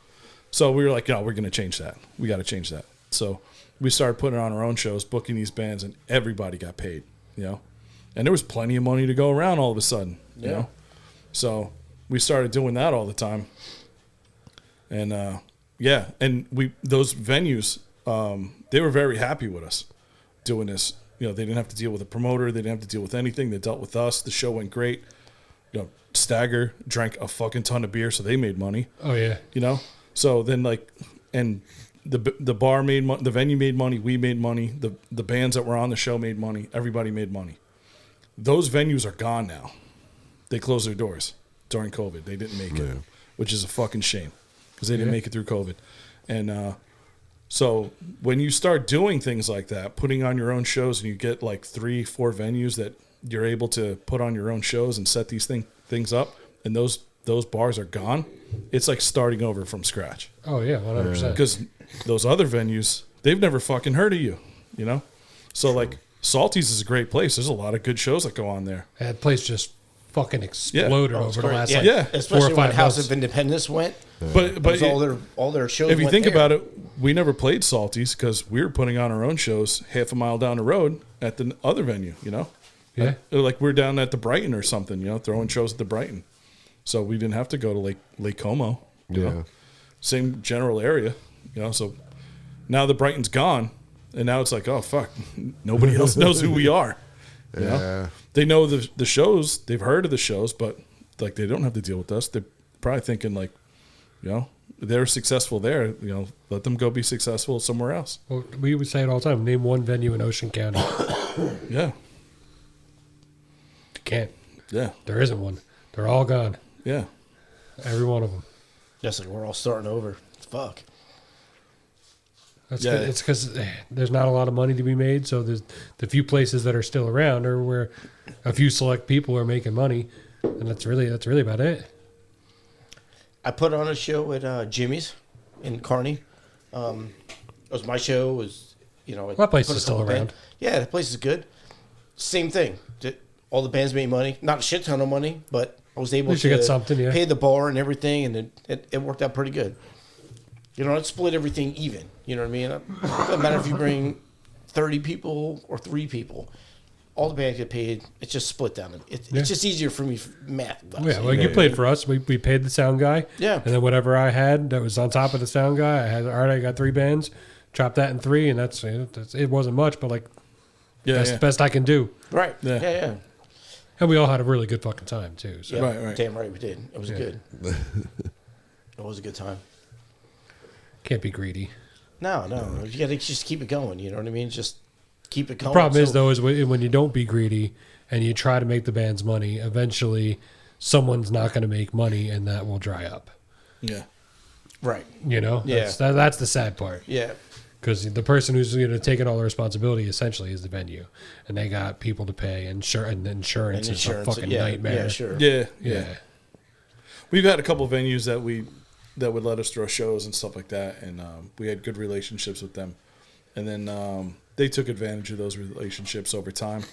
So we were like, no, we're going to change that. We got to change that. So we started putting on our own shows, booking these bands, and everybody got paid, you know. And there was plenty of money to go around all of a sudden, you know. So we started doing that all the time. And, and those venues, they were very happy with us doing this. You know, they didn't have to deal with a promoter. They didn't have to deal with anything. They dealt with us. The show went great. You know, Stagger drank a fucking ton of beer, so they made money. Oh, yeah. You know? So then, like, and the bar made money. The venue made money. We made money. The bands that were on the show made money. Everybody made money. Those venues are gone now. They closed their doors during COVID. They didn't make it, which is a fucking shame because they didn't make it through COVID. And so when you start doing things like that, putting on your own shows, and you get like 3-4 venues that you're able to put on your own shows and set these things up, and those bars are gone, it's like starting over from scratch. Oh, yeah, 100%. Because those other venues, they've never fucking heard of you, you know? So, like, Salty's is a great place. There's a lot of good shows that go on there. That place just fucking exploded over the last especially 4 or 5 when House months. of Independence went. But all their shows. if you went think there. about it, we never played Salty's because we were putting on our own shows half a mile down the road at the other venue, you know? Yeah. Like we're down at the Brighton or something, you know, throwing shows at the Brighton. So we didn't have to go to Lake Como. You know? Same general area, you know. So now the Brighton's gone, and now it's like, oh, fuck. Nobody else knows who we are. You know? They know the shows. They've heard of the shows, but, like, they don't have to deal with us. They're probably thinking, like, you know, they're successful there. You know, let them go be successful somewhere else. Well, we would say it all the time. Name one venue in Ocean County. Yeah. You can't. Yeah. There isn't one. They're all gone. Yeah. Every one of them. Just like we're all starting over. Fuck. That's good. It's because there's not a lot of money to be made, so there's the few places that are still around are where a few select people are making money, and that's really about it. I put on a show at Jimmy's in Kearney. It was my show. It was, you know, That place put is a couple still around. bands. Yeah, the place is good. Same thing. All the bands made money. Not a shit ton of money, but I was able At least you to get something, yeah. pay the bar and everything, and it worked out pretty good. You know, it split everything even. You know what I mean? It doesn't matter if you bring 30 people or 3 people. All the bands get paid. It's just split down. It's just easier for me math. Yeah, well, you played for us. We paid the sound guy. Yeah. And then whatever I had that was on top of the sound guy, I got 3 bands, chopped that in 3, and that's it wasn't much, but like that's the best I can do. Right. Yeah. Yeah. And we all had a really good fucking time too. So. Yeah. Right. Damn right we did. It was good. It was a good time. Can't be greedy. No. You got to just keep it going. You know what I mean? Just keep it going. The problem is, though, is when you don't be greedy and you try to make the bands money, eventually someone's not going to make money and that will dry up. Yeah. Right. You know? Yeah. That's the sad part. Yeah. Because the person who's taking all the responsibility essentially is the venue. And they got people to pay, and insurance is a fucking nightmare. Yeah, sure. Yeah. We've had a couple venues that would let us throw shows and stuff like that, and we had good relationships with them. And then they took advantage of those relationships over time.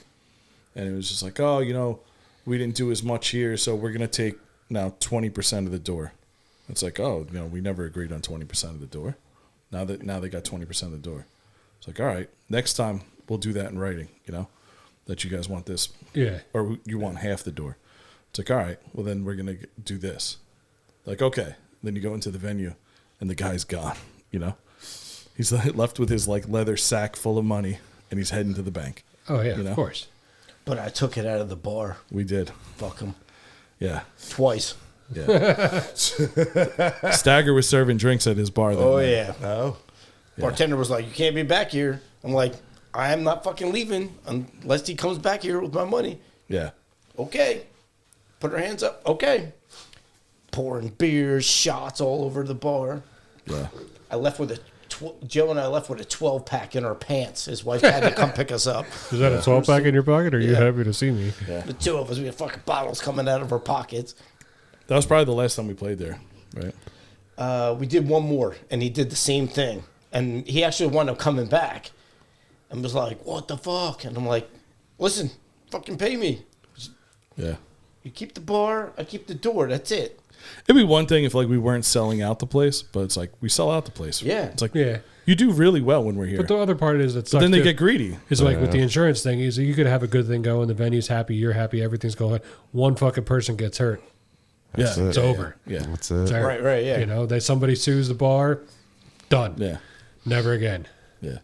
And it was just like, oh, you know, we didn't do as much here, so we're going to take now 20% of the door. It's like, oh, you know, we never agreed on 20% of the door. Now they got 20% of the door. It's like, all right, next time we'll do that in writing, you know, that you guys want this. Yeah. Or you want half the door. It's like, all right, well, then we're going to do this. Like, okay. Then you go into the venue, and the guy's gone, you know. He's left with his, like, leather sack full of money, and he's heading to the bank. Oh, yeah, you know? Of course. But I took it out of the bar. We did. Fuck him. Yeah. Twice. Yeah. Stagger was serving drinks at his bar. Oh, night. yeah. Oh. Bartender was like, you can't be back here. I'm like, I am not fucking leaving unless he comes back here with my money. Yeah. Okay. Put her hands up. Okay. Pouring beers, shots all over the bar. Yeah. I left with Joe and I left with a 12-pack in our pants. His wife had to come pick us up. Is that a 12-pack in your pocket, or are you Yeah. happy to see me? Yeah. The two of us, we had fucking bottles coming out of our pockets. That was probably the last time we played there, right? We did one more, and he did the same thing. And he actually wound up coming back and was like, what the fuck? And I'm like, listen, fucking pay me. Yeah. You keep the bar, I keep the door. That's it. It'd be one thing if like we weren't selling out the place, but it's like we sell out the place. Yeah. It's like Yeah. you do really well when we're here. But the other part is that But sucks then they too. get greedy. It's like with the insurance thing, is you could have a good thing going, the venue's happy, you're happy, everything's going. One fucking person gets hurt, That's Yeah. it. it's over. Yeah. That's it. It's over. Right, yeah. You know, somebody sues the bar, done. Yeah. Never again. Yeah.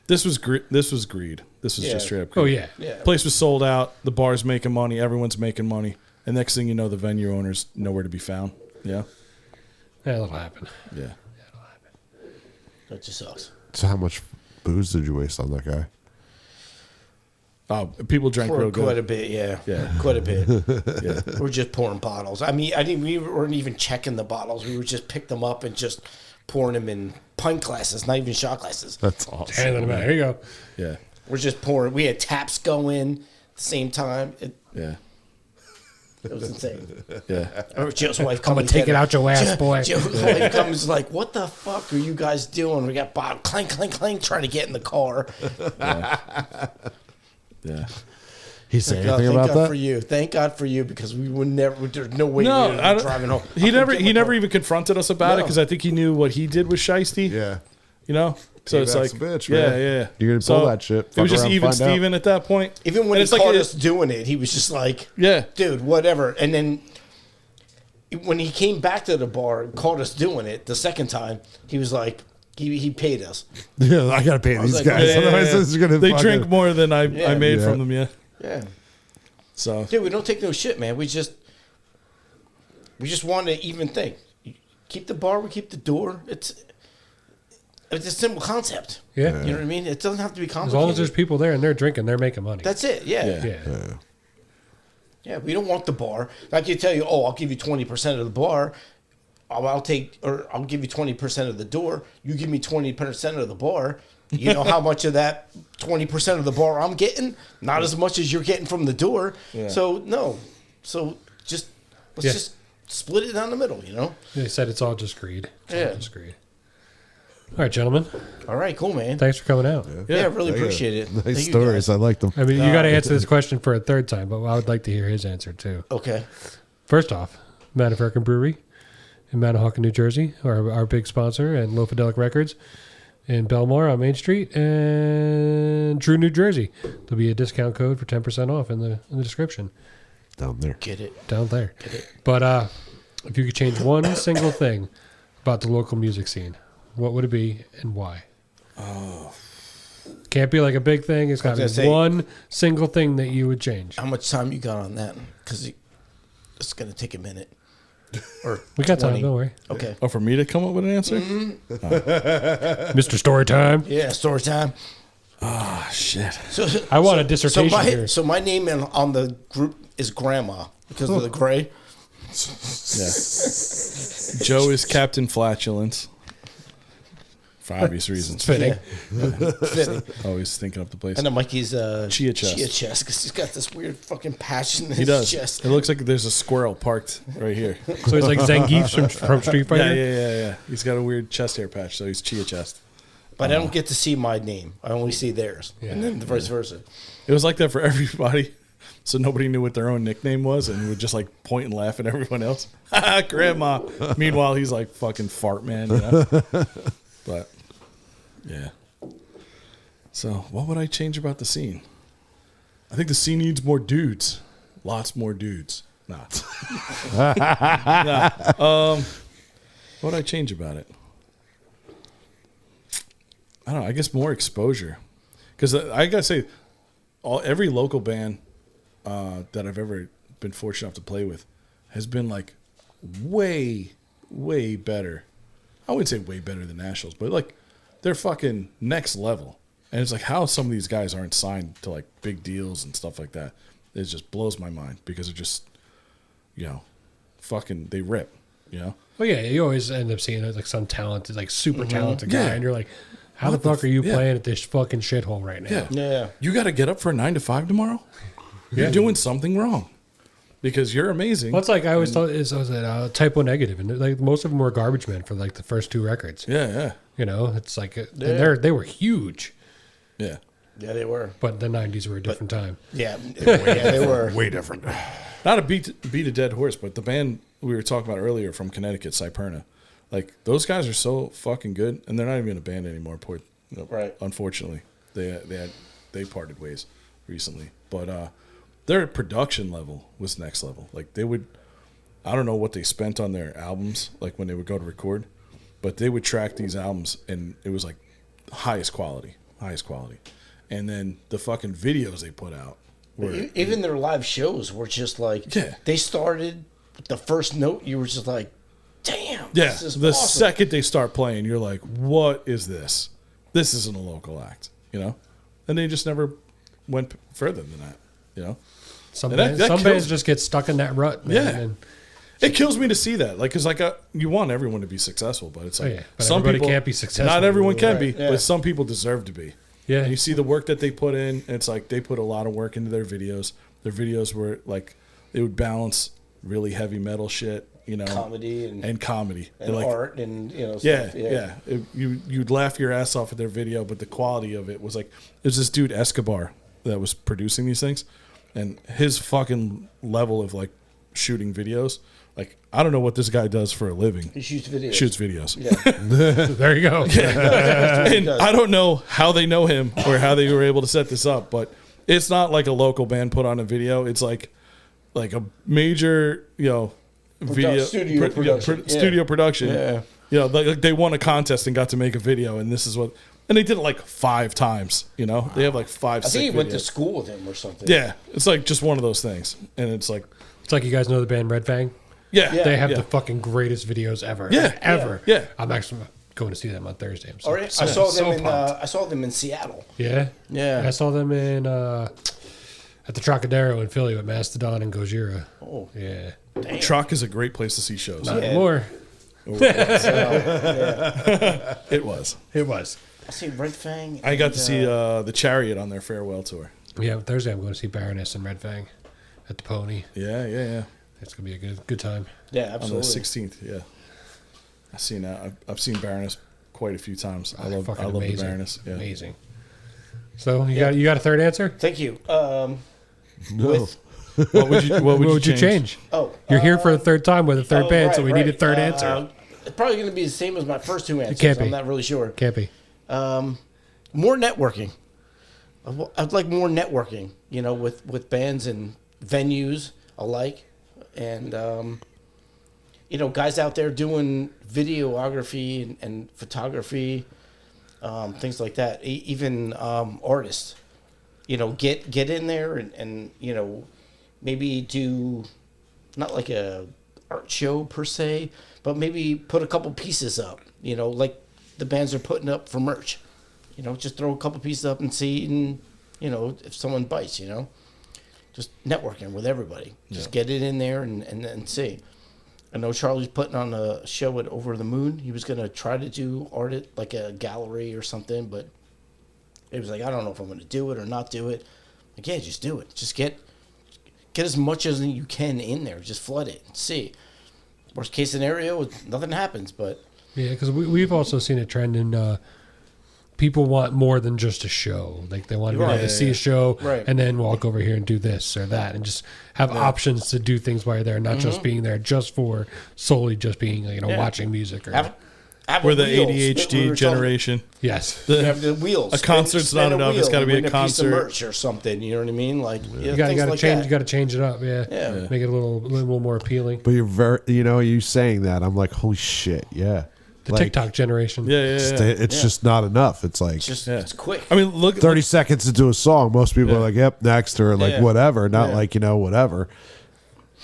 This was greed. This was Yeah. just straight up greed. Oh yeah. Yeah. Place was sold out. The bar's making money. Everyone's making money. And next thing you know, the venue owner's nowhere to be found. Yeah. That'll happen. Yeah. That just sucks. So how much booze did you waste on that guy? Oh, people drank For real quite a good. bit, yeah. Yeah. Quite a bit. Yeah. We're just pouring bottles. I mean, we weren't even checking the bottles. We would just pick them up and just pouring them in pint glasses, not even shot glasses. That's awesome. Handing them out. Here you go. Yeah. We're just pouring. We had taps going at the same time. It Yeah. was insane. Yeah. I remember Joe's wife coming. take it out your ass, boy. Joe's wife comes like, "What the fuck are you guys doing?" We got bottle clank, clank, clank, trying to get in the car. Yeah. He say Thank God, anything thank about God that? for you. Thank God for you, because we would never. There's no way No, we would I be don't, driving home. he never even confronted us about it No. because I think he knew what he did was shiesty. Yeah. You know, so it's like, Payback's a bitch, yeah, man. yeah. You're gonna pull that shit. It was Fuck just around, even find out. Steven at that point. Even when And he it's like caught it- us doing it, he was just like, Yeah, dude, whatever. And then when he came back to the bar and caught us doing it the second time, he was like, he paid us. Yeah, I gotta pay these like, guys. yeah, Otherwise, this is gonna. they fucking- drink more than I made Yeah. from them. Yeah, Yeah. so Dude, we don't take no shit, man. We just want an even thing. You keep the bar, we keep the door. It's a simple concept. Yeah. You know what I mean? It doesn't have to be As complicated. long as there's people there and they're drinking, they're making money. That's it. Yeah. Yeah. yeah. Yeah, we don't want the bar. I can tell you, oh, I'll give you 20% of the bar. I'll give you 20% of the door. You give me 20% of the bar. You know how much of that 20% of the bar I'm getting? Not as much as you're getting from the door. Yeah. So no. So let's Yeah. just split it down the middle, you know? They said it's all just greed. It's Yeah. all just greed. All right, gentlemen. All right, cool, man. Thanks for coming out. Yeah, really Thank you. appreciate it. Nice Thank you, stories. guys. I like them. I mean, you got to answer this question for a third time, but I would like to hear his answer too. Okay. First off, Manafurkin Brewery in Manahawkin, New Jersey, our big sponsor, and Low Fidelic Records in Belmar on Main Street, and True, New Jersey. There'll be a discount code for 10% off in the description Down there. Get it. down there. But if you could change one single thing about the local music scene, what would it be and why? Oh. Can't be like a big thing. It's got to I was be gonna say- one single thing that you would change. How much time you got on that? Because it's going to take a minute. Or We got 20. time, don't worry. Okay. oh, for me to come up with an answer? Mr. Storytime. Yeah, story time. Ah, shit. So, I want a dissertation so here. So my name on the group is Grandma because of the gray. Yeah. Joe is Captain Flatulence for obvious reasons. Fitting. Fitting. Always thinking up the place. And then Mikey's Chia chest. Chia chest because he's got this weird fucking patch in his He does. chest. It looks like there's a squirrel parked right here. So he's like Zangief from Street Fighter. Yeah. He's got a weird chest hair patch, so he's Chia chest. But I don't get to see my name. I only see theirs. Yeah. And then the vice versa. It was like that for everybody, so nobody knew what their own nickname was, and would just like point and laugh at everyone else. Grandma. Meanwhile, he's like fucking fart man. You know? But yeah. So what would I change about the scene? I think the scene needs more dudes. Lots more dudes. Nah. What would I change about it? I don't know. I guess more exposure. Because I got to say, every local band that I've ever been fortunate enough to play with has been like way, way better. I wouldn't say way better than Nationals, but like they're fucking next level. And it's like how some of these guys aren't signed to like big deals and stuff like that. It just blows my mind because it just, fucking they rip. Well, yeah, you always end up seeing like some talented, like super talented guy, Yeah. and you're like, how What the fuck are you yeah. playing at this fucking shithole right now? Yeah. Yeah. You got to get up for a 9 to 5 tomorrow? Yeah. You're doing something wrong because you're amazing. Well, it's like I always thought is was it Type O Negative, and like most of them were garbage men for like the first 2 records. Yeah. It's like and they were huge, Yeah. Yeah, they were. but the '90s were a different time. Yeah, they were. Way different. Not to beat a dead horse, but the band we were talking about earlier from Connecticut, Cyperna, like those guys are so fucking good, and they're not even a band anymore. Right. Unfortunately, they parted ways recently, but their production level was next level. Like they would, I don't know what they spent on their albums, like when they would go to record, but they would track these albums, and it was like highest quality, and then the fucking videos they put out. Even their live shows were just like, Yeah. they started with the first note, you were just like, damn, Yeah, this is the awesome. second they start playing, you're like, what is this? This isn't a local act, And they just never went further than that, Some And that- bands, that some kills- bands just get stuck in that rut, man. Yeah. And It kills me to see that. Like, because you want everyone to be successful, but it's like but some everybody people can't be successful. Not everyone can Right, be, yeah. but some people deserve to be. yeah, And you see the work that they put in. And it's like they put a lot of work into their videos. Their videos were like they would balance really heavy metal shit, Comedy and comedy and like, art and, Yeah, stuff. yeah. You'd laugh your ass off at their video, but the quality of it was like there's this dude Escobar that was producing these things, and his fucking level of like shooting videos, like I don't know what this guy does for a living. He shoots videos. Shoots videos. Yeah. there you go. And I don't know how they know him or how they were able to set this up, but it's not like a local band put on a video. It's like a major, video Studio production. Yeah. studio production. Yeah. Like they won a contest and got to make a video, and this is what, and they did it like 5 times. They have like 5. I think he sick went to videos. school with him or something. Yeah, it's like just one of those things, and it's like, It's like you guys know the band Red Fang. yeah, Yeah. They have yeah. the fucking greatest videos ever. Yeah. ever. Yeah. I'm actually going to see them on Thursday. I'm so, All right. so- I saw so them in. pumped. I saw them in Seattle. Yeah, Yeah. I saw them in at the Trocadero in Philly with Mastodon and Gojira. Oh, Yeah, Truck is a great place to see shows. not Yeah. anymore. It was. It was. I see Red Fang. I got and, to see the Chariot on their farewell tour. Yeah, Thursday I'm going to see Baroness and Red Fang at the Pony. Yeah. It's gonna be a good time. Yeah, On the absolutely. 16th, yeah. I've seen that. I've seen Baroness quite a few times. I love Fucking the amazing. Baroness. Yeah. Amazing. So you got a third answer? Thank you. No. With, What would you What would you change? oh, You're here for a third time with a third oh, band, right, so we right. need a third answer. It's probably going to be the same as my first 2 answers. can't be. I'm not really sure. Can't be. More networking. I'd like more networking, with bands and venues alike. And, guys out there doing videography and photography, things like that. Even artists, get in there and maybe do not like a art show per se, but maybe put a couple pieces up, like the bands are putting up for merch. Just throw a couple pieces up and see, and if someone bites, just networking with everybody. Just get it in there and see. I know Charlie's putting on a show at Over the Moon. He was gonna try to do art at like a gallery or something, but he was like, I don't know if I'm gonna do it or not do it. Like, yeah, just do it. Just get as much as you can in there. Just flood it and see. Worst case scenario, nothing happens, but Yeah, because we've also seen a trend in people want more than just a show. Like they want to be able Right. to see a show Right. and then walk over here and do this or that, and just have options to do things while you're there, not just being there just for solely just being Yeah. watching music or have We're the wheels. We ADHD were talking- generation. yes. You have the wheels. A concert's Spin not a enough. It's wheel gotta be and a win piece of concert. merch or something. You know what I mean? Like You got things to like change. that. You got to change it up. Yeah. Yeah. Make it a little more appealing. But you're very, you saying that, I'm like, holy shit, yeah. The Like, TikTok generation. Yeah. It's just not enough. It's like It's just Yeah. it's quick. I mean, look. 30 seconds into a song, most people are like, yep, next, or like Yeah. whatever, not Yeah. like, whatever.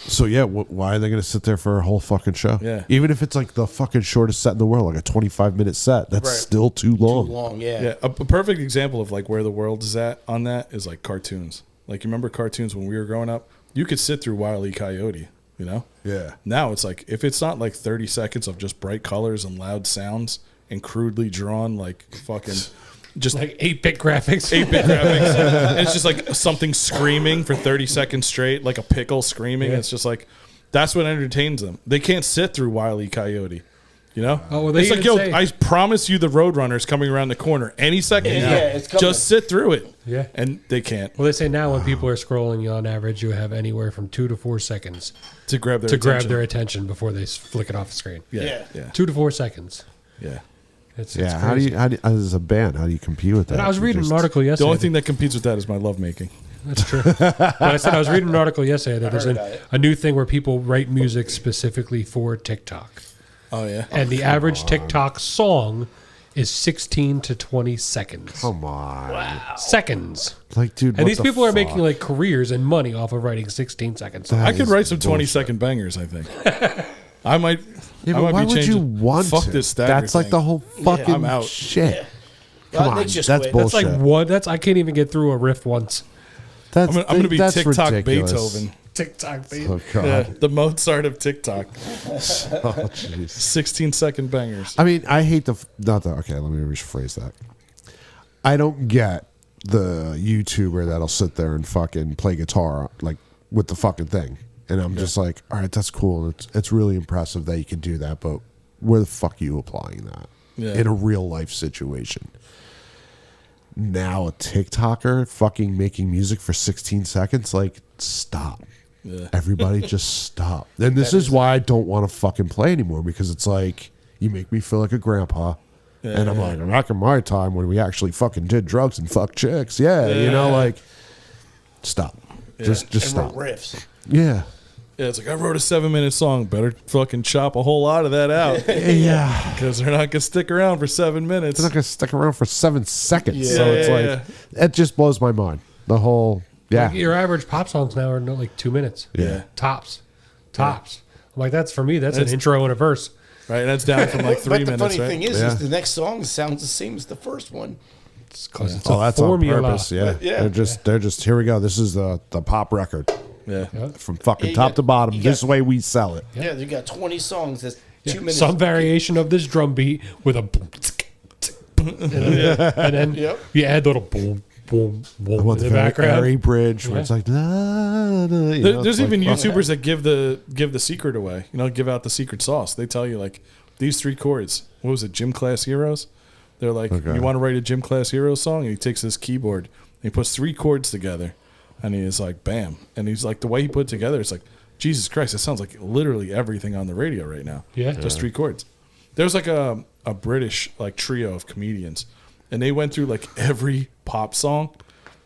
So, yeah, why are they going to sit there for a whole fucking show? Yeah. Even if it's like the fucking shortest set in the world, like a 25-minute set, that's Right. still too long. Too long, yeah. Yeah, a perfect example of like where the world is at on that is like cartoons. Like, you remember cartoons when we were growing up? You could sit through Wile E. Coyote, you know? Yeah. Now it's like, if it's not like 30 seconds of just bright colors and loud sounds and crudely drawn, like fucking just Like 8-bit graphics. 8-bit graphics. And it's just like something screaming for 30 seconds straight, like a pickle screaming. Yeah. It's just like, that's what entertains them. They can't sit through Wile E. Coyote. You know? Oh, well, they it's like, even yo, say- I promise you the Roadrunner's coming around the corner any second now. it's coming. Just sit through it. Yeah. And they can't. Well, they say now when people are scrolling, on average, you have anywhere from 2 to 4 seconds To grab their to grab attention. their attention before they flick it off the screen. Yeah. Yeah. 2 to 4 seconds. Yeah. It's Yeah. crazy. How do you, as a band, how do you compete with that? And I was You reading just- an article The yesterday. only thing that competes with that is my lovemaking. That's true. But I said I was reading an article yesterday that there's heard about it. a new thing where people write music specifically for TikTok. Oh, yeah. And the average TikTok song is 16 to 20 seconds. Come on. Seconds. Like, dude, And what these the people are fuck? making like careers and money off of writing 16 seconds. That I could is write some 20 bullshit. second bangers, I think. I might. Yeah, I but might why be would you changing. want Fuck to? this Stagger That's like thing. the whole fucking I'm out. shit. Yeah. Come They on, just that's quit. bullshit. That's like what? That's I can't even get through a riff once. That's, I'm gonna be that's TikTok ridiculous. Beethoven. TikTok, baby. Oh god. Yeah, the Mozart of TikTok. Oh jeez. 16-second bangers. I mean, I hate the not the. Okay, let me rephrase that. I don't get the YouTuber that'll sit there and fucking play guitar like with the fucking thing, and I'm just like, all right, that's cool. It's really impressive that you can do that, but where the fuck are you applying that Yeah. in a real life situation? Now a TikToker fucking making music for 16 seconds, like stop. Yeah. Everybody just stop. And this is why I don't want to fucking play anymore, because it's like you make me feel like a grandpa. Yeah, And I'm yeah. like, back in my time when we actually fucking did drugs and fuck chicks. Yeah, you know, like stop. Just And stop. wrote riffs. Yeah. Yeah, it's like, I wrote a 7-minute song. Better fucking chop a whole lot of that out. Yeah. Because they're not going to stick around for 7 minutes. They're not gonna stick around for 7 seconds. Yeah. So it's Yeah, like it just blows my mind. The whole Like, your average pop songs now are like 2 minutes. Yeah. Tops. I'm like, that's for me, that's an It's- intro and a verse. Right? And that's down from like 3 But the minutes, funny right? thing is Yeah. the next song sounds the same as the first one. It's 'cause it's Oh, a that's formula. on purpose. Yeah. Yeah. They're just here we go. This is the pop record Yeah. Yeah. from fucking You top got- to bottom. you This got- way we sell it. Yeah, you got 20 songs that's 2 minutes. Some variation of this drum beat with a boom, tsk, tsk, and then Yep. you add a little boom, boom, I boom want in the the very background. airy bridge where Yeah. it's like, la, la, you know, There's it's even like, YouTubers that give the secret away. You know, give out the secret sauce. They tell you like these 3 chords. What was it? Gym Class Heroes. They're like, Okay. you want to write a Gym Class Heroes song? And he takes this keyboard and he puts 3 chords together, and he is like, bam. And he's like, the way he put it together, it's like, Jesus Christ, it sounds like literally everything on the radio right now. Yeah. Just 3 chords. There's like a British like trio of comedians, and they went through like every pop song,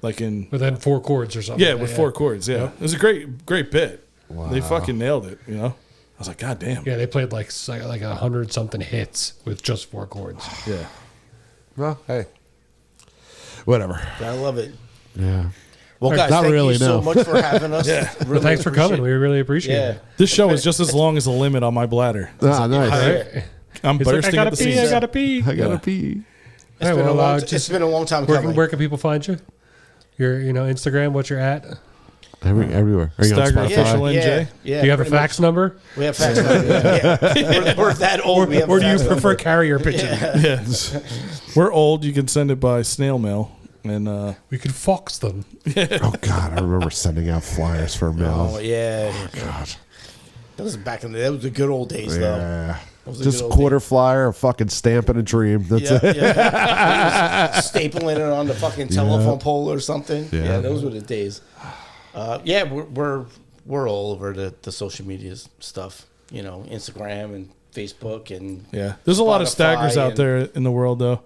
like in But then 4 chords or something. yeah, with 4 chords. Yeah, it was a great bit. They fucking nailed it. You know, I was like, God damn. Yeah, they played like 100 something hits with just 4 chords. Yeah. well, hey, whatever. I love it. Yeah. Well, guys, Not thank really, you so no. much for having us. Yeah. Really Well, thanks for appreciate coming. We really appreciate Yeah. it. This show is just as long as the limit on my bladder. Ah, nice. Right. I'm He's like, bursting I at gotta the pee, seams. I gotta pee. I gotta Yeah. pee. It's All been right, a well, long- just- it's been a long time Where coming. can, where can people find you? Your Instagram, what's your at? Everywhere. Are you on Stagger Spotify? official NJ. Yeah, Do you have a pretty fax number? much. We have fax number. Yeah. We're that old. we have Or do you fax prefer number. carrier pigeon? Yeah. We're old. You can send it by snail mail. And We could fox them. Oh God, I remember sending out flyers for Oh mail. yeah. God. That was back in that was the good old days, though. Yeah. was a Just good old quarter flyer, a fucking stamp and a dream. That's Yeah, it. yeah. Stapling it on the fucking telephone pole or something. Yeah. Yeah, those were the days. Yeah, we're all over the social media stuff. You know, Instagram and Facebook and yeah, there's a lot of Spotify staggers out and- there in the world, though.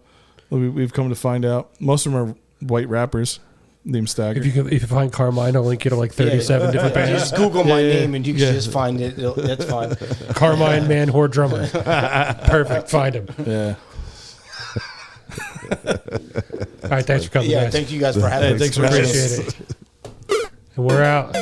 We've come to find out most of them are white rappers named Stagger. If you find Carmine, I'll link you to like 37 different bands. Just Google my Yeah, yeah, name and you can yeah. just find it. That's fine. Carmine Man Whore Drummer. Perfect. Find him. Yeah. All right. Thanks for coming, Yeah, guys. thank you guys for having Hey, us. thanks for having us. Appreciate it. And we're out.